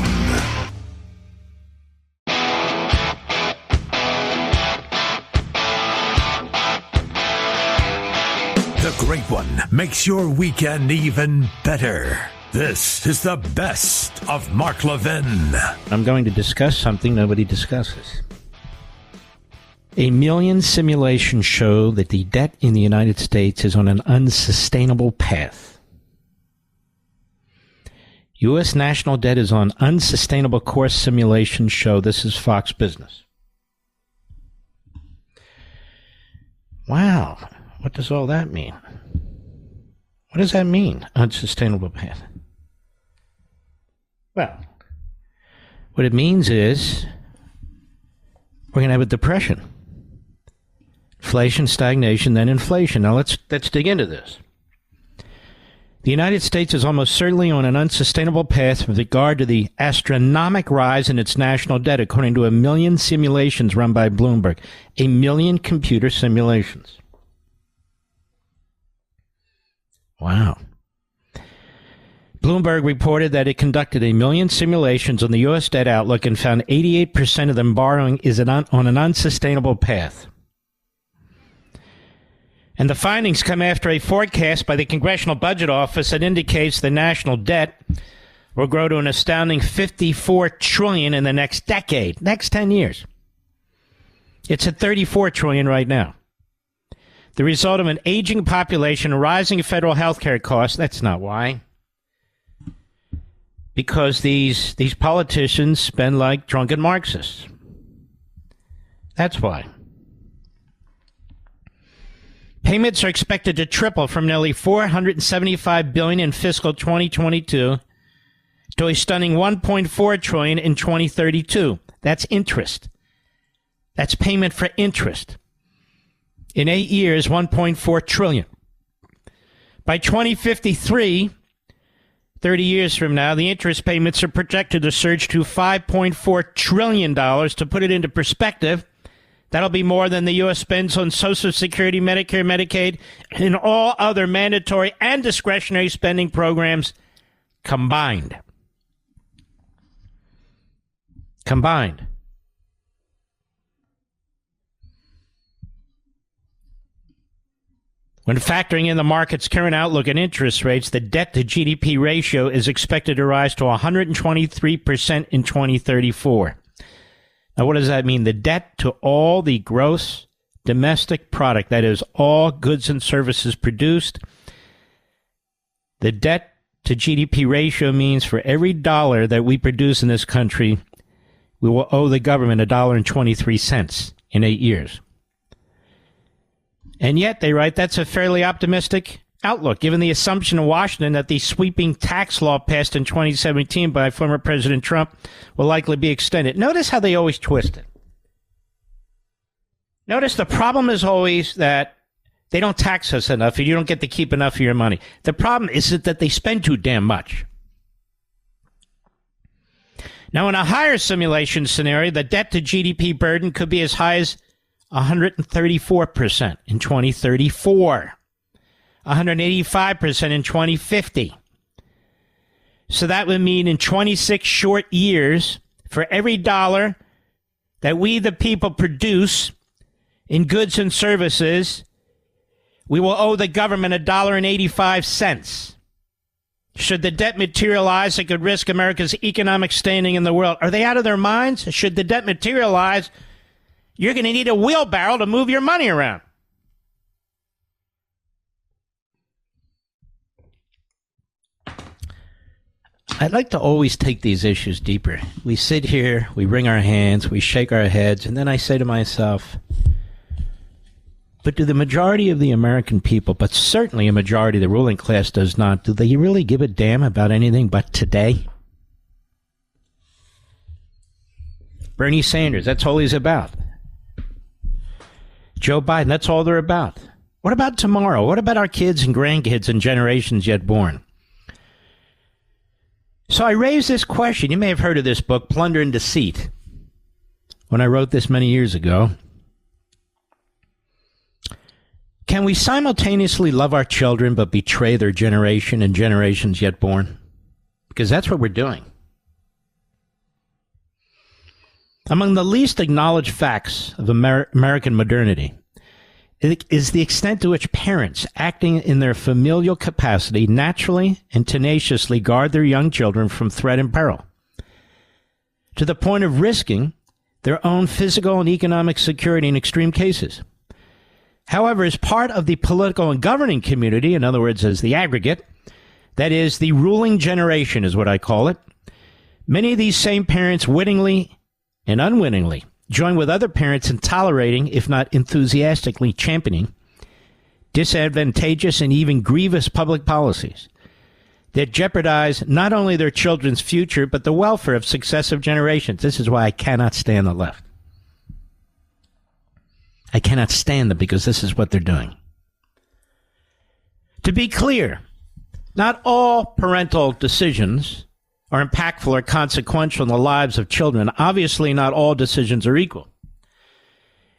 The Great One makes your weekend even better. This is the best of Mark Levin. I'm going to discuss something nobody discusses. 1 million simulations show that the debt in the United States is on an unsustainable path. U.S. national debt is on unsustainable course. Simulations show. This is Fox Business. Wow. What does all that mean? What does that mean, unsustainable path? Well, what it means is we're going to have a depression. Inflation, stagnation, then inflation. Now let's dig into this. The United States is almost certainly on an unsustainable path with regard to the astronomical rise in its national debt, according to 1 million simulations run by Bloomberg. 1 million computer simulations. Wow. Bloomberg reported that it conducted 1 million simulations on the U.S. debt outlook and found 88% of them borrowing is on an unsustainable path. And the findings come after a forecast by the Congressional Budget Office that indicates the national debt will grow to an astounding $54 trillion in the next decade, next 10 years. It's at $34 trillion right now. The result of an aging population, rising federal health care costs. That's not why. Because these politicians spend like drunken Marxists. That's why. Payments are expected to triple from nearly $475 billion in fiscal 2022 to a stunning $1.4 trillion in 2032. That's interest. That's payment for interest. In 8 years, $1.4 trillion. By 2053, 30 years from now, the interest payments are projected to surge to $5.4 trillion. To put it into perspective, that'll be more than the U.S. spends on Social Security, Medicare, Medicaid, and all other mandatory and discretionary spending programs combined. Combined. When factoring in the market's current outlook and interest rates, the debt-to-GDP ratio is expected to rise to 123% in 2034. Now, what does that mean? The debt to all the gross domestic product, that is, all goods and services produced, the debt-to-GDP ratio means for every dollar that we produce in this country, we will owe the government $1.23 in 8 years. And yet, they write, that's a fairly optimistic outlook, given the assumption in Washington that the sweeping tax law passed in 2017 by former President Trump will likely be extended. Notice how they always twist it. Notice the problem is always that they don't tax us enough and you don't get to keep enough of your money. The problem is that they spend too damn much. Now, in a higher simulation scenario, the debt-to-GDP burden could be as high as 134% in 2034, 185% in 2050. So that would mean in 26 short years, for every dollar that we, the people, produce in goods and services, we will owe the government $1.85. Should the debt materialize, it could risk America's economic standing in the world. Are they out of their minds? Should the debt materialize, you're going to need a wheelbarrow to move your money around. I'd like to always take these issues deeper. We sit here, we wring our hands, we shake our heads, and then I say to myself, but do the majority of the American people, but certainly a majority of the ruling class does not, do they really give a damn about anything but today? Bernie Sanders, that's all he's about. Joe Biden, that's all they're about. What about tomorrow? What about our kids and grandkids and generations yet born? So I raised this question. You may have heard of this book, Plunder and Deceit, when I wrote this many years ago. Can we simultaneously love our children but betray their generation and generations yet born? Because that's what we're doing. Among the least acknowledged facts of American modernity is the extent to which parents, acting in their familial capacity, naturally and tenaciously guard their young children from threat and peril, to the point of risking their own physical and economic security in extreme cases. However, as part of the political and governing community, in other words, as the aggregate, that is, the ruling generation is what I call it, many of these same parents wittingly and unwittingly join with other parents in tolerating, if not enthusiastically championing, disadvantageous and even grievous public policies that jeopardize not only their children's future, but the welfare of successive generations. This is why I cannot stand the left. I cannot stand them because this is what they're doing. To be clear, not all parental decisions are impactful or consequential in the lives of children. Obviously, not all decisions are equal.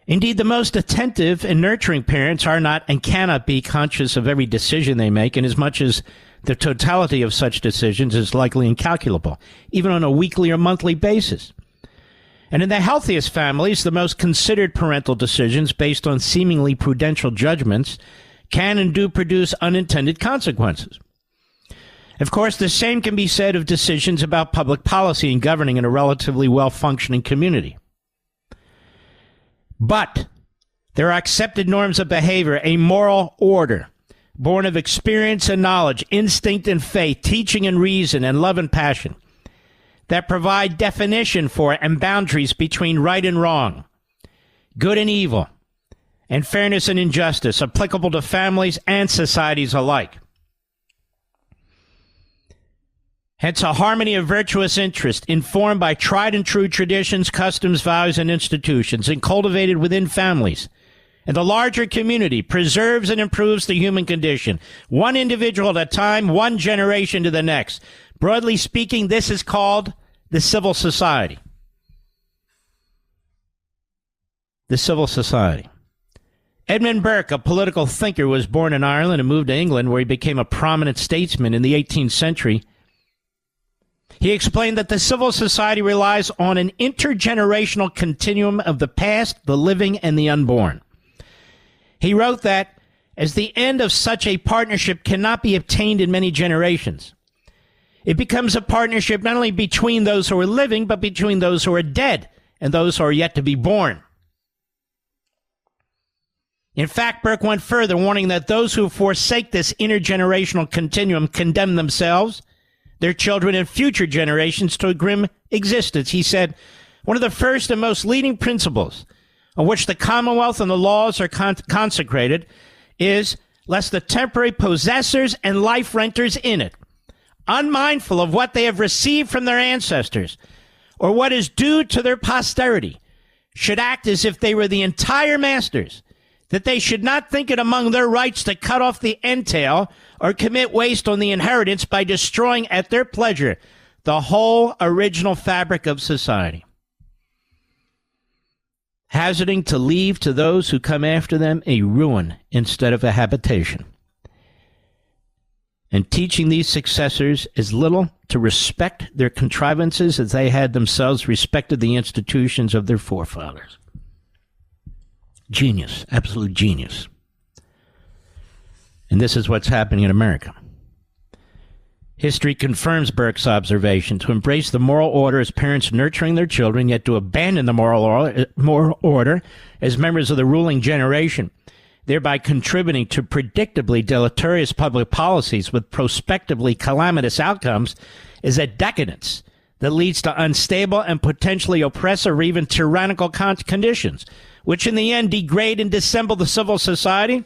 Indeed, the most attentive and nurturing parents are not and cannot be conscious of every decision they make, inasmuch as the totality of such decisions is likely incalculable, even on a weekly or monthly basis. And in the healthiest families, the most considered parental decisions based on seemingly prudential judgments can and do produce unintended consequences. Of course, the same can be said of decisions about public policy and governing in a relatively well-functioning community. But there are accepted norms of behavior, a moral order, born of experience and knowledge, instinct and faith, teaching and reason, and love and passion, that provide definition for and boundaries between right and wrong, good and evil, and fairness and injustice, applicable to families and societies alike. Hence, a harmony of virtuous interest informed by tried and true traditions, customs, values, and institutions, and cultivated within families and the larger community, preserves and improves the human condition, one individual at a time, one generation to the next. Broadly speaking, this is called the civil society. The civil society. Edmund Burke, a political thinker, was born in Ireland and moved to England, where he became a prominent statesman in the 18th century. He explained that the civil society relies on an intergenerational continuum of the past, the living, and the unborn. He wrote that, as the end of such a partnership cannot be obtained in many generations, it becomes a partnership not only between those who are living, but between those who are dead and those who are yet to be born. In fact, Burke went further, warning that those who forsake this intergenerational continuum condemn themselves, their children, and future generations to a grim existence. He said, one of the first and most leading principles on which the Commonwealth and the laws are consecrated is lest the temporary possessors and life renters in it, unmindful of what they have received from their ancestors or what is due to their posterity, should act as if they were the entire masters, that they should not think it among their rights to cut off the entail or commit waste on the inheritance by destroying at their pleasure the whole original fabric of society, hazarding to leave to those who come after them a ruin instead of a habitation, and teaching these successors as little to respect their contrivances as they had themselves respected the institutions of their forefathers. Genius, absolute genius. And this is what's happening in America. History confirms Burke's observation. To embrace the moral order as parents nurturing their children, yet to abandon the moral order as members of the ruling generation, thereby contributing to predictably deleterious public policies with prospectively calamitous outcomes, is a decadence that leads to unstable and potentially oppressive or even tyrannical conditions, which in the end degrade and dissemble the civil society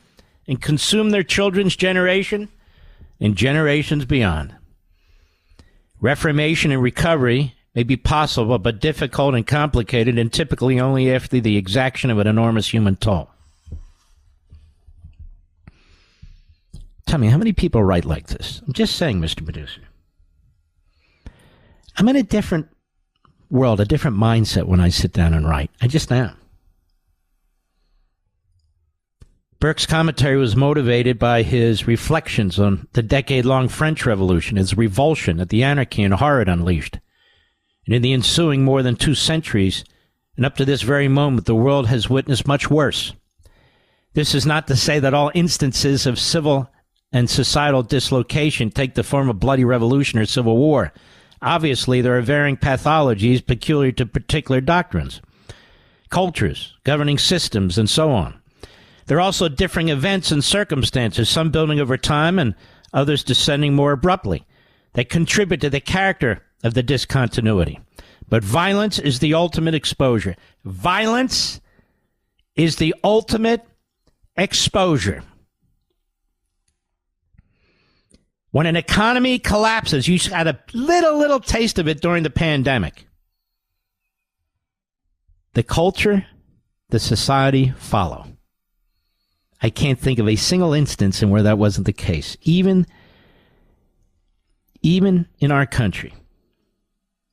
and consume their children's generation and generations beyond. Reformation and recovery may be possible, but difficult and complicated, and typically only after the exaction of an enormous human toll. Tell me, how many people write like this? I'm just saying, Mr. Producer. I'm in a different world, a different mindset when I sit down and write. I just am. Burke's commentary was motivated by his reflections on the decade-long French Revolution, his revulsion at the anarchy and horror it unleashed. And in the ensuing more than 2 centuries, and up to this very moment, the world has witnessed much worse. This is not to say that all instances of civil and societal dislocation take the form of bloody revolution or civil war. Obviously, there are varying pathologies peculiar to particular doctrines, cultures, governing systems, and so on. There are also differing events and circumstances, some building over time and others descending more abruptly, that contribute to the character of the discontinuity. But violence is the ultimate exposure. Violence is the ultimate exposure. When an economy collapses, you had a little taste of it during the pandemic. The culture, the society follow. I can't think of a single instance in where that wasn't the case. Even in our country,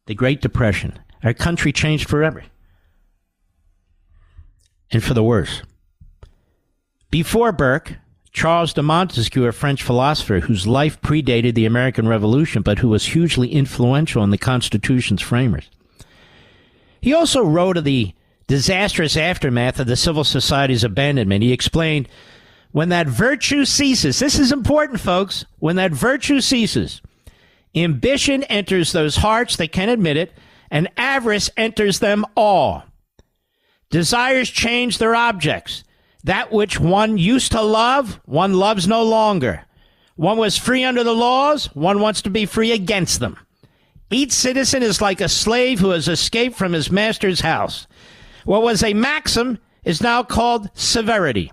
the Great Depression, our country changed forever. And for the worse. Before Burke, Charles de Montesquieu, a French philosopher whose life predated the American Revolution, but who was hugely influential in the Constitution's framers. He also wrote of the disastrous aftermath of the civil society's abandonment. He explained, when that virtue ceases, this is important, folks, when that virtue ceases, ambition enters those hearts that can admit it, and avarice enters them all. Desires change their objects. That which one used to love, one loves no longer. One was free under the laws, one wants to be free against them. Each citizen is like a slave who has escaped from his master's house. What was a maxim is now called severity.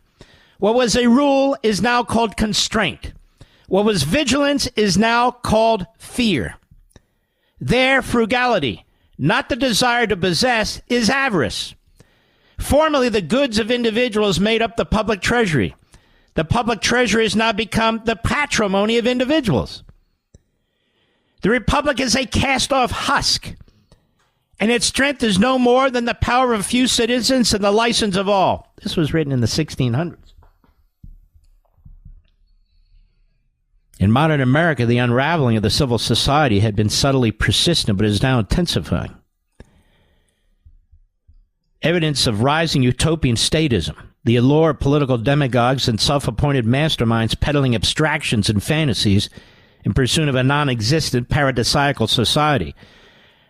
What was a rule is now called constraint. What was vigilance is now called fear. Their frugality, not the desire to possess, is avarice. Formerly, the goods of individuals made up the public treasury. The public treasury has now become the patrimony of individuals. The republic is a cast-off husk, and its strength is no more than the power of a few citizens and the license of all. This was written in the 1600s. In modern America, the unraveling of the civil society had been subtly persistent, but is now intensifying. Evidence of rising utopian statism, the allure of political demagogues and self-appointed masterminds peddling abstractions and fantasies in pursuit of a non-existent paradisiacal society,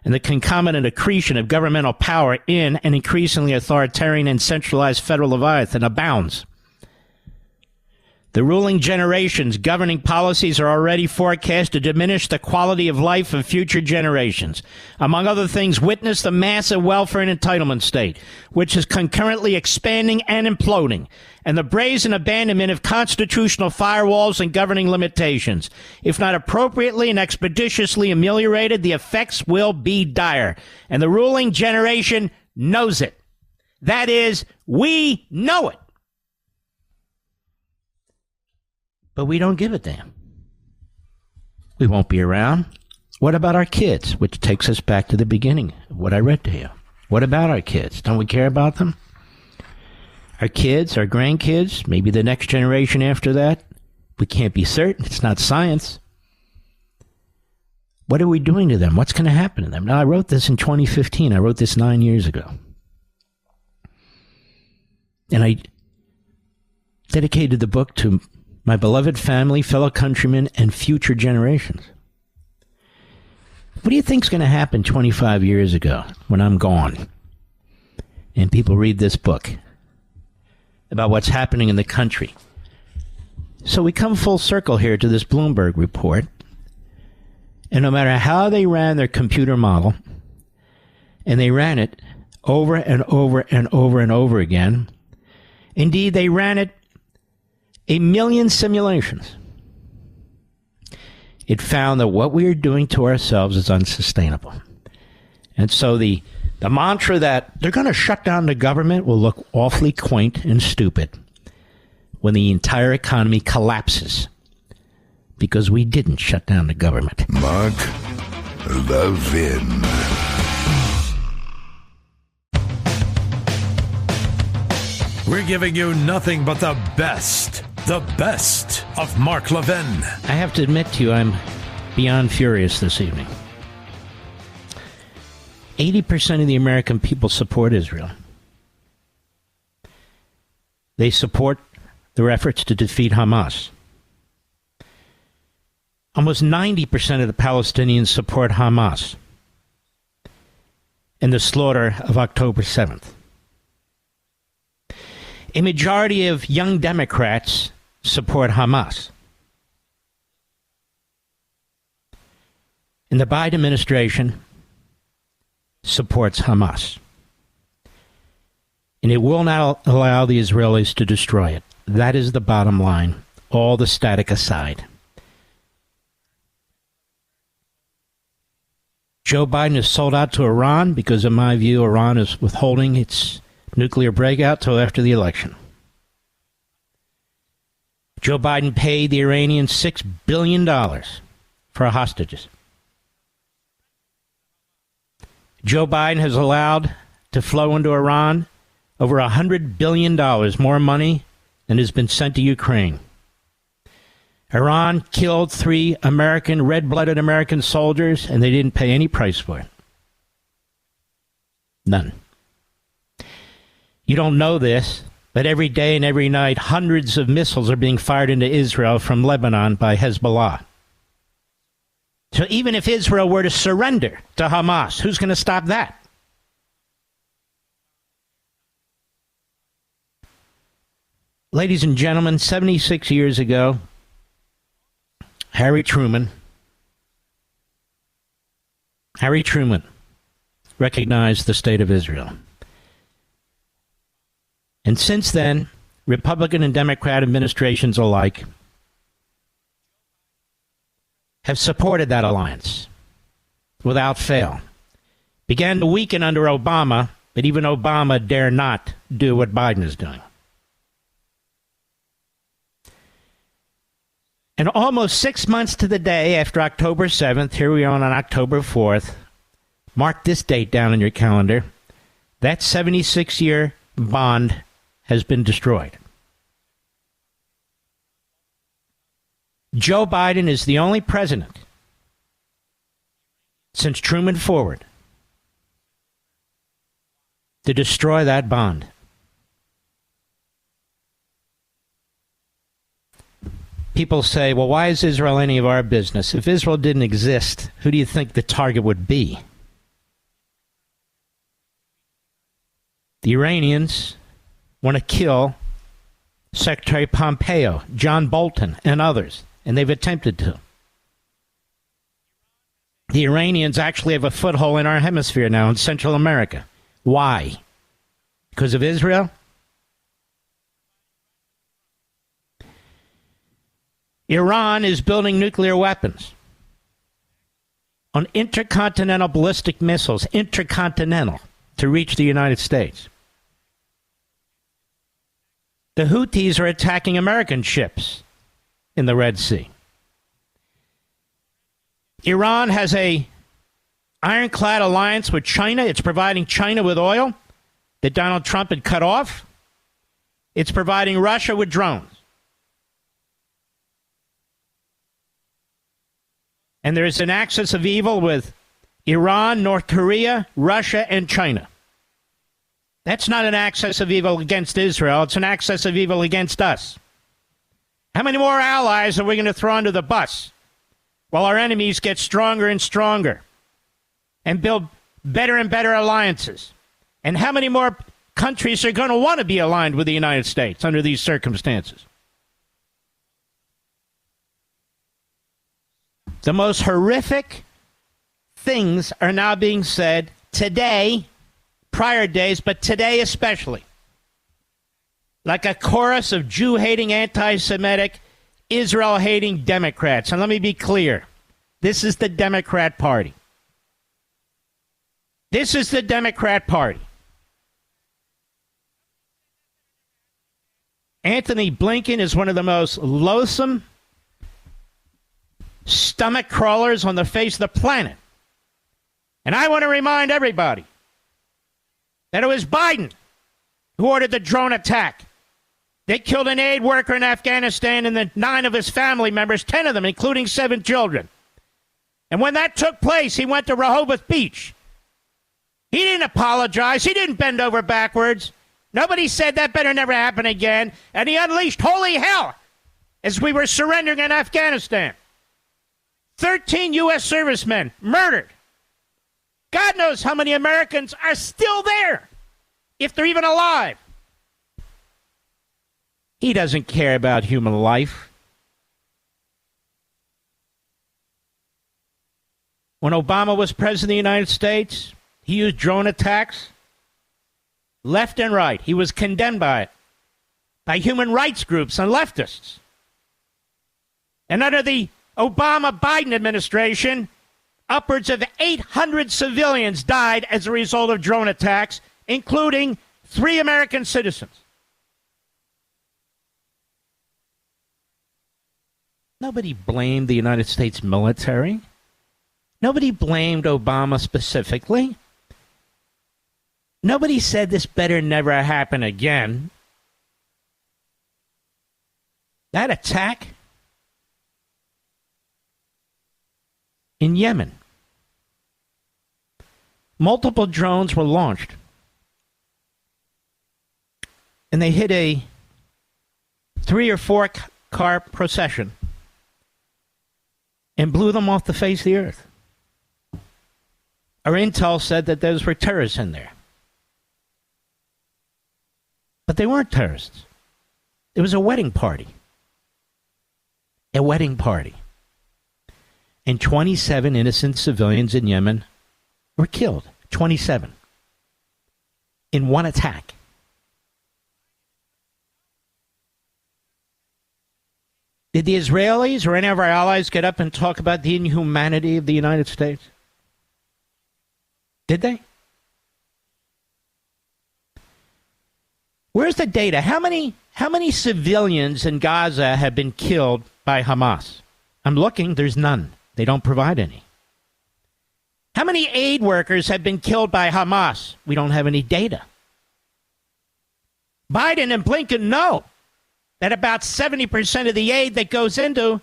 and the concomitant accretion of governmental power in an increasingly authoritarian and centralized federal leviathan abounds. The ruling generation's governing policies are already forecast to diminish the quality of life of future generations. Among other things, witness the massive welfare and entitlement state, which is concurrently expanding and imploding, and the brazen abandonment of constitutional firewalls and governing limitations. If not appropriately and expeditiously ameliorated, the effects will be dire, and the ruling generation knows it. That is, we know it. But we don't give a damn. We won't be around. What about our kids? Which takes us back to the beginning of what I read to you. What about our kids? Don't we care about them? Our kids, our grandkids, maybe the next generation after that? We can't be certain. It's not science. What are we doing to them? What's going to happen to them? Now, I wrote this in 2015. I wrote this 9 years ago. And I dedicated the book to my beloved family, fellow countrymen, and future generations. What do you think's going to happen 25 years ago when I'm gone and people read this book about what's happening in the country? So we come full circle here to this Bloomberg report, and no matter how they ran their computer model, and they ran it over and over and over and over again, indeed, they ran it 1 million simulations. It found that what we are doing to ourselves is unsustainable. And so the mantra that they're going to shut down the government will look awfully quaint and stupid when the entire economy collapses because we didn't shut down the government. Mark Levin. We're giving you nothing but the best of Mark Levin. I have to admit to you, I'm beyond furious this evening. 80% of the American people support Israel. They support their efforts to defeat Hamas. Almost 90% of the Palestinians support Hamas and the slaughter of October 7th. A majority of young Democrats support Hamas. And the Biden administration supports Hamas. And it will not allow the Israelis to destroy it. That is the bottom line, all the static aside. Joe Biden is sold out to Iran because, in my view, Iran is withholding its nuclear breakout till after the election. Joe Biden paid the Iranians $6 billion for hostages. Joe Biden has allowed to flow into Iran over $100 billion more money than has been sent to Ukraine. Iran killed 3 red-blooded American soldiers, and they didn't pay any price for it. None. You don't know this, but every day and every night, hundreds of missiles are being fired into Israel from Lebanon by Hezbollah. So even if Israel were to surrender to Hamas, who's going to stop that? Ladies and gentlemen, 76 years ago, Harry Truman recognized the state of Israel. And since then, Republican and Democrat administrations alike have supported that alliance without fail. Began to weaken under Obama, but even Obama dare not do what Biden is doing. And almost 6 months to the day after October 7th, here we are on October 4th, mark this date down in your calendar, that 76-year bond has been destroyed. Joe Biden is the only president since Truman forward to destroy that bond. People say, well, why is Israel any of our business? If Israel didn't exist, who do you think the target would be? The Iranians want to kill Secretary Pompeo, John Bolton, and others, and they've attempted to. The Iranians actually have a foothold in our hemisphere now in Central America. Why? Because of Israel? Iran is building nuclear weapons on intercontinental ballistic missiles, intercontinental, to reach the United States. The Houthis are attacking American ships in the Red Sea. Iran has a ironclad alliance with China. It's providing China with oil that Donald Trump had cut off. It's providing Russia with drones. And there is an axis of evil with Iran, North Korea, Russia, and China. That's not an axis of evil against Israel. It's an axis of evil against us. How many more allies are we going to throw under the bus while our enemies get stronger and stronger and build better and better alliances? And how many more countries are going to want to be aligned with the United States under these circumstances? The most horrific things are now being said today, prior days, but today especially. Like a chorus of Jew-hating, anti-Semitic, Israel-hating Democrats. And let me be clear. This is the Democrat Party. This is the Democrat Party. Anthony Blinken is one of the most loathsome stomach crawlers on the face of the planet. And I want to remind everybody that it was Biden who ordered the drone attack. They killed an aid worker in Afghanistan and the 9 of his family members, 10 of them, including 7 children. And when that took place, he went to Rehoboth Beach. He didn't apologize. He didn't bend over backwards. Nobody said that better never happen again. And he unleashed holy hell as we were surrendering in Afghanistan. 13 U.S. servicemen murdered. God knows how many Americans are still there, if they're even alive. He doesn't care about human life. When Obama was president of the United States, he used drone attacks left and right. He was condemned by it, by human rights groups and leftists. And under the Obama-Biden administration, upwards of 800 civilians died as a result of drone attacks, including 3 American citizens. Nobody blamed the United States military. Nobody blamed Obama specifically. Nobody said this better never happen again. That attack in Yemen, multiple drones were launched, and they hit a 3 or 4 car procession and blew them off the face of the earth. Our intel said that those were terrorists in there. But they weren't terrorists. It was a wedding party. A wedding party. And 27 innocent civilians in Yemen were killed. 27. In one attack. Did the Israelis or any of our allies get up and talk about the inhumanity of the United States? Did they? Where's the data? How many civilians in Gaza have been killed by Hamas? I'm looking. There's none. They don't provide any. How many aid workers have been killed by Hamas? We don't have any data. Biden and Blinken know that about 70% of the aid that goes into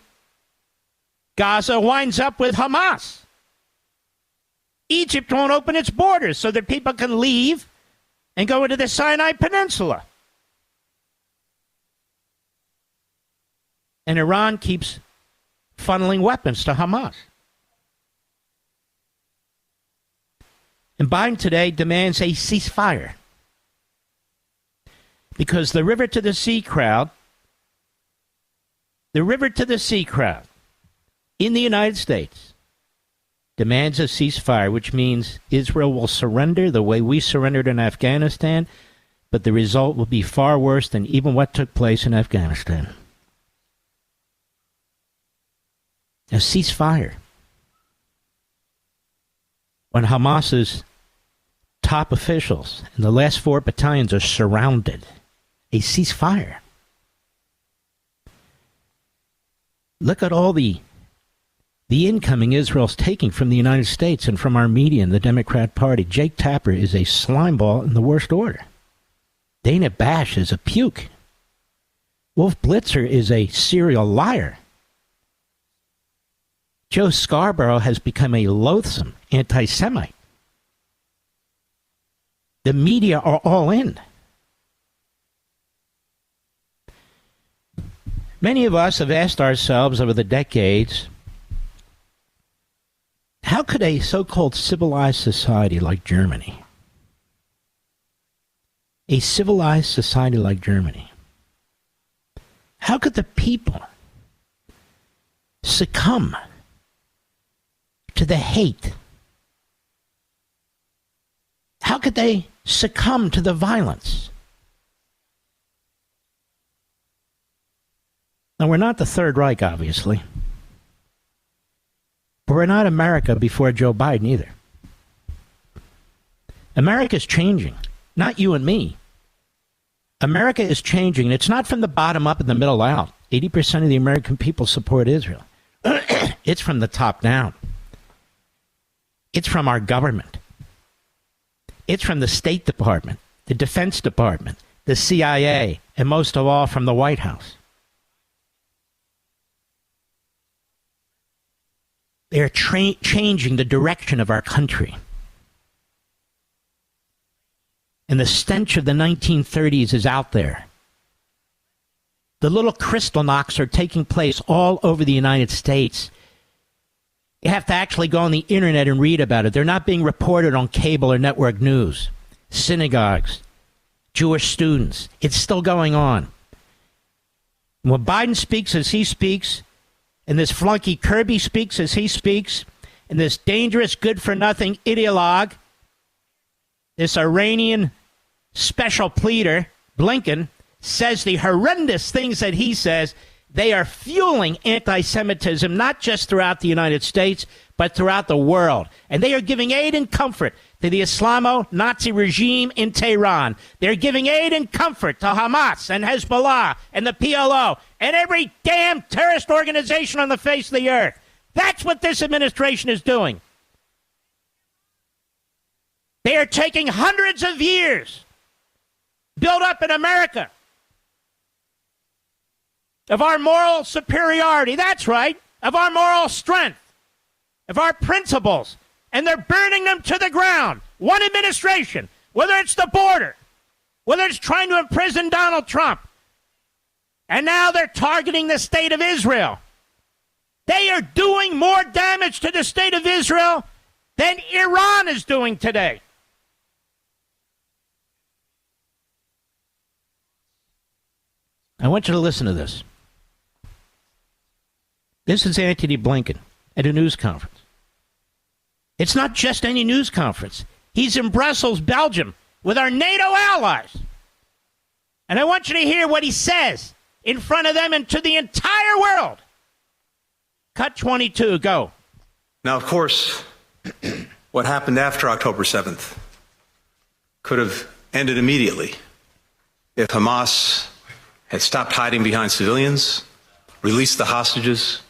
Gaza winds up with Hamas. Egypt won't open its borders so that people can leave and go into the Sinai Peninsula. And Iran keeps funneling weapons to Hamas. And Biden today demands a ceasefire because the river to the sea crowd in the United States demands a ceasefire, which means Israel will surrender the way we surrendered in Afghanistan, but the result will be far worse than even what took place in Afghanistan. A ceasefire. When Hamas's top officials in the last 4 battalions are surrounded. A ceasefire. Look at all the incoming Israel's taking from the United States and from our media and the Democrat Party. Jake Tapper is a slimeball in the worst order. Dana Bash is a puke. Wolf Blitzer is a serial liar. Joe Scarborough has become a loathsome anti-Semite. The media are all in. Many of us have asked ourselves over the decades, how could a so-called civilized society like Germany, how could the people succumb to the hate? How could they succumb to the violence? Now, we're not the Third Reich, obviously. But we're not America before Joe Biden either. America's changing, not you and me. America is changing, and it's not from the bottom up and the middle out. 80% of the American people support Israel. It's from the top down. It's from our government. It's from the State Department, the Defense Department, the CIA, and most of all from the White House. They're changing the direction of our country. And the stench of the 1930s is out there. The little crystal knocks are taking place all over the United States. You have to actually go on the internet and read about it. They're not being reported on cable or network news. Synagogues, Jewish students. It's still going on. When Biden speaks as he speaks, and this flunky Kirby speaks as he speaks, and this dangerous good-for-nothing ideologue, this Iranian special pleader, Blinken, says the horrendous things that he says, they are fueling anti-Semitism, not just throughout the United States, but throughout the world. And they are giving aid and comfort to the Islamo-Nazi regime in Tehran. They're giving aid and comfort to Hamas and Hezbollah and the PLO and every damn terrorist organization on the face of the earth. That's what this administration is doing. They are taking hundreds of years built up in America of our moral superiority. That's right, of our moral strength, of our principles, and they're burning them to the ground. One administration, whether it's the border, whether it's trying to imprison Donald Trump, and now they're targeting the state of Israel. They are doing more damage to the state of Israel than Iran is doing today. I want you to listen to this. This is Antony Blinken at a news conference. It's not just any news conference. He's in Brussels, Belgium, with our NATO allies. And I want you to hear what he says in front of them and to the entire world. Cut 22, go. Now, of course, what happened after October 7th could have ended immediately if Hamas had stopped hiding behind civilians, released the hostages,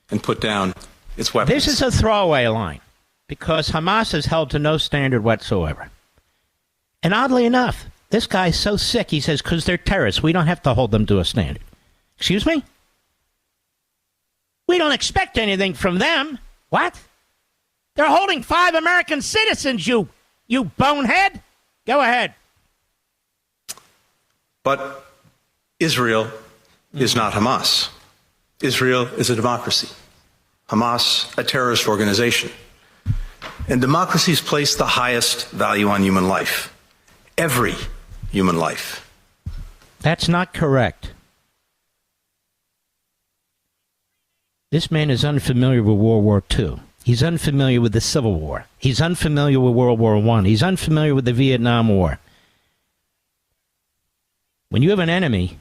and put down its weapons. This is a throwaway line because Hamas is held to no standard whatsoever. And oddly enough, this guy's so sick, he says, because they're terrorists, we don't have to hold them to a standard. Excuse me? We don't expect anything from them. What? They're holding 5 American citizens, you bonehead. Go ahead. But Israel is not Hamas. Israel is a democracy. Hamas, a terrorist organization. And democracies place the highest value on human life. Every human life. That's not correct. This man is unfamiliar with World War II. He's unfamiliar with the Civil War. He's unfamiliar with World War I. He's unfamiliar with the Vietnam War. When you have an enemy,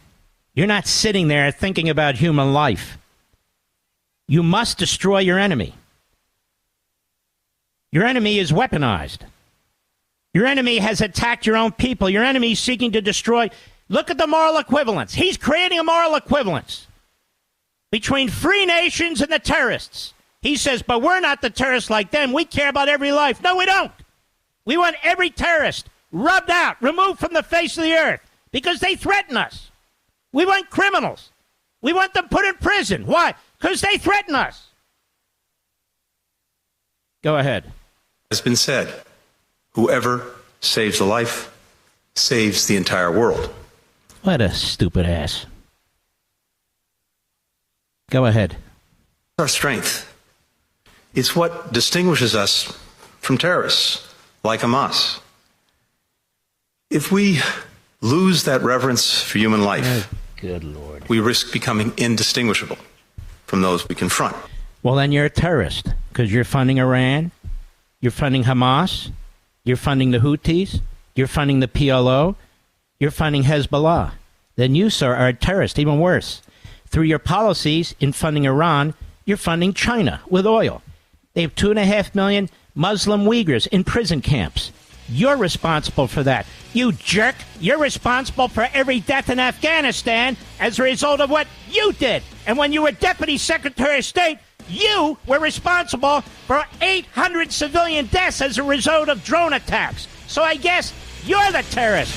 you're not sitting there thinking about human life. You must destroy your enemy. Your enemy is weaponized. Your enemy has attacked your own people. Your enemy is seeking to destroy. Look at the moral equivalence. He's creating a moral equivalence between free nations and the terrorists. He says, but we're not the terrorists like them. We care about every life. No, we don't. We want every terrorist rubbed out, removed from the face of the earth because they threaten us. We want criminals. We want them put in prison. Why? Because they threaten us. Go ahead. Has been said, whoever saves a life saves the entire world. What a stupid ass. Go ahead. Our strength. It's what distinguishes us from terrorists like Hamas. If we lose that reverence for human life, good Lord, we risk becoming indistinguishable from those we confront. Well, then you're a terrorist because you're funding Iran, you're funding Hamas, you're funding the Houthis, you're funding the PLO, you're funding Hezbollah. Then you, sir, are a terrorist, even worse. Through your policies in funding Iran, you're funding China with oil. They have 2.5 million Muslim Uyghurs in prison camps. You're responsible for that. You jerk. You're responsible for every death in Afghanistan as a result of what you did. And when you were Deputy Secretary of State, you were responsible for 800 civilian deaths as a result of drone attacks. So I guess you're the terrorist.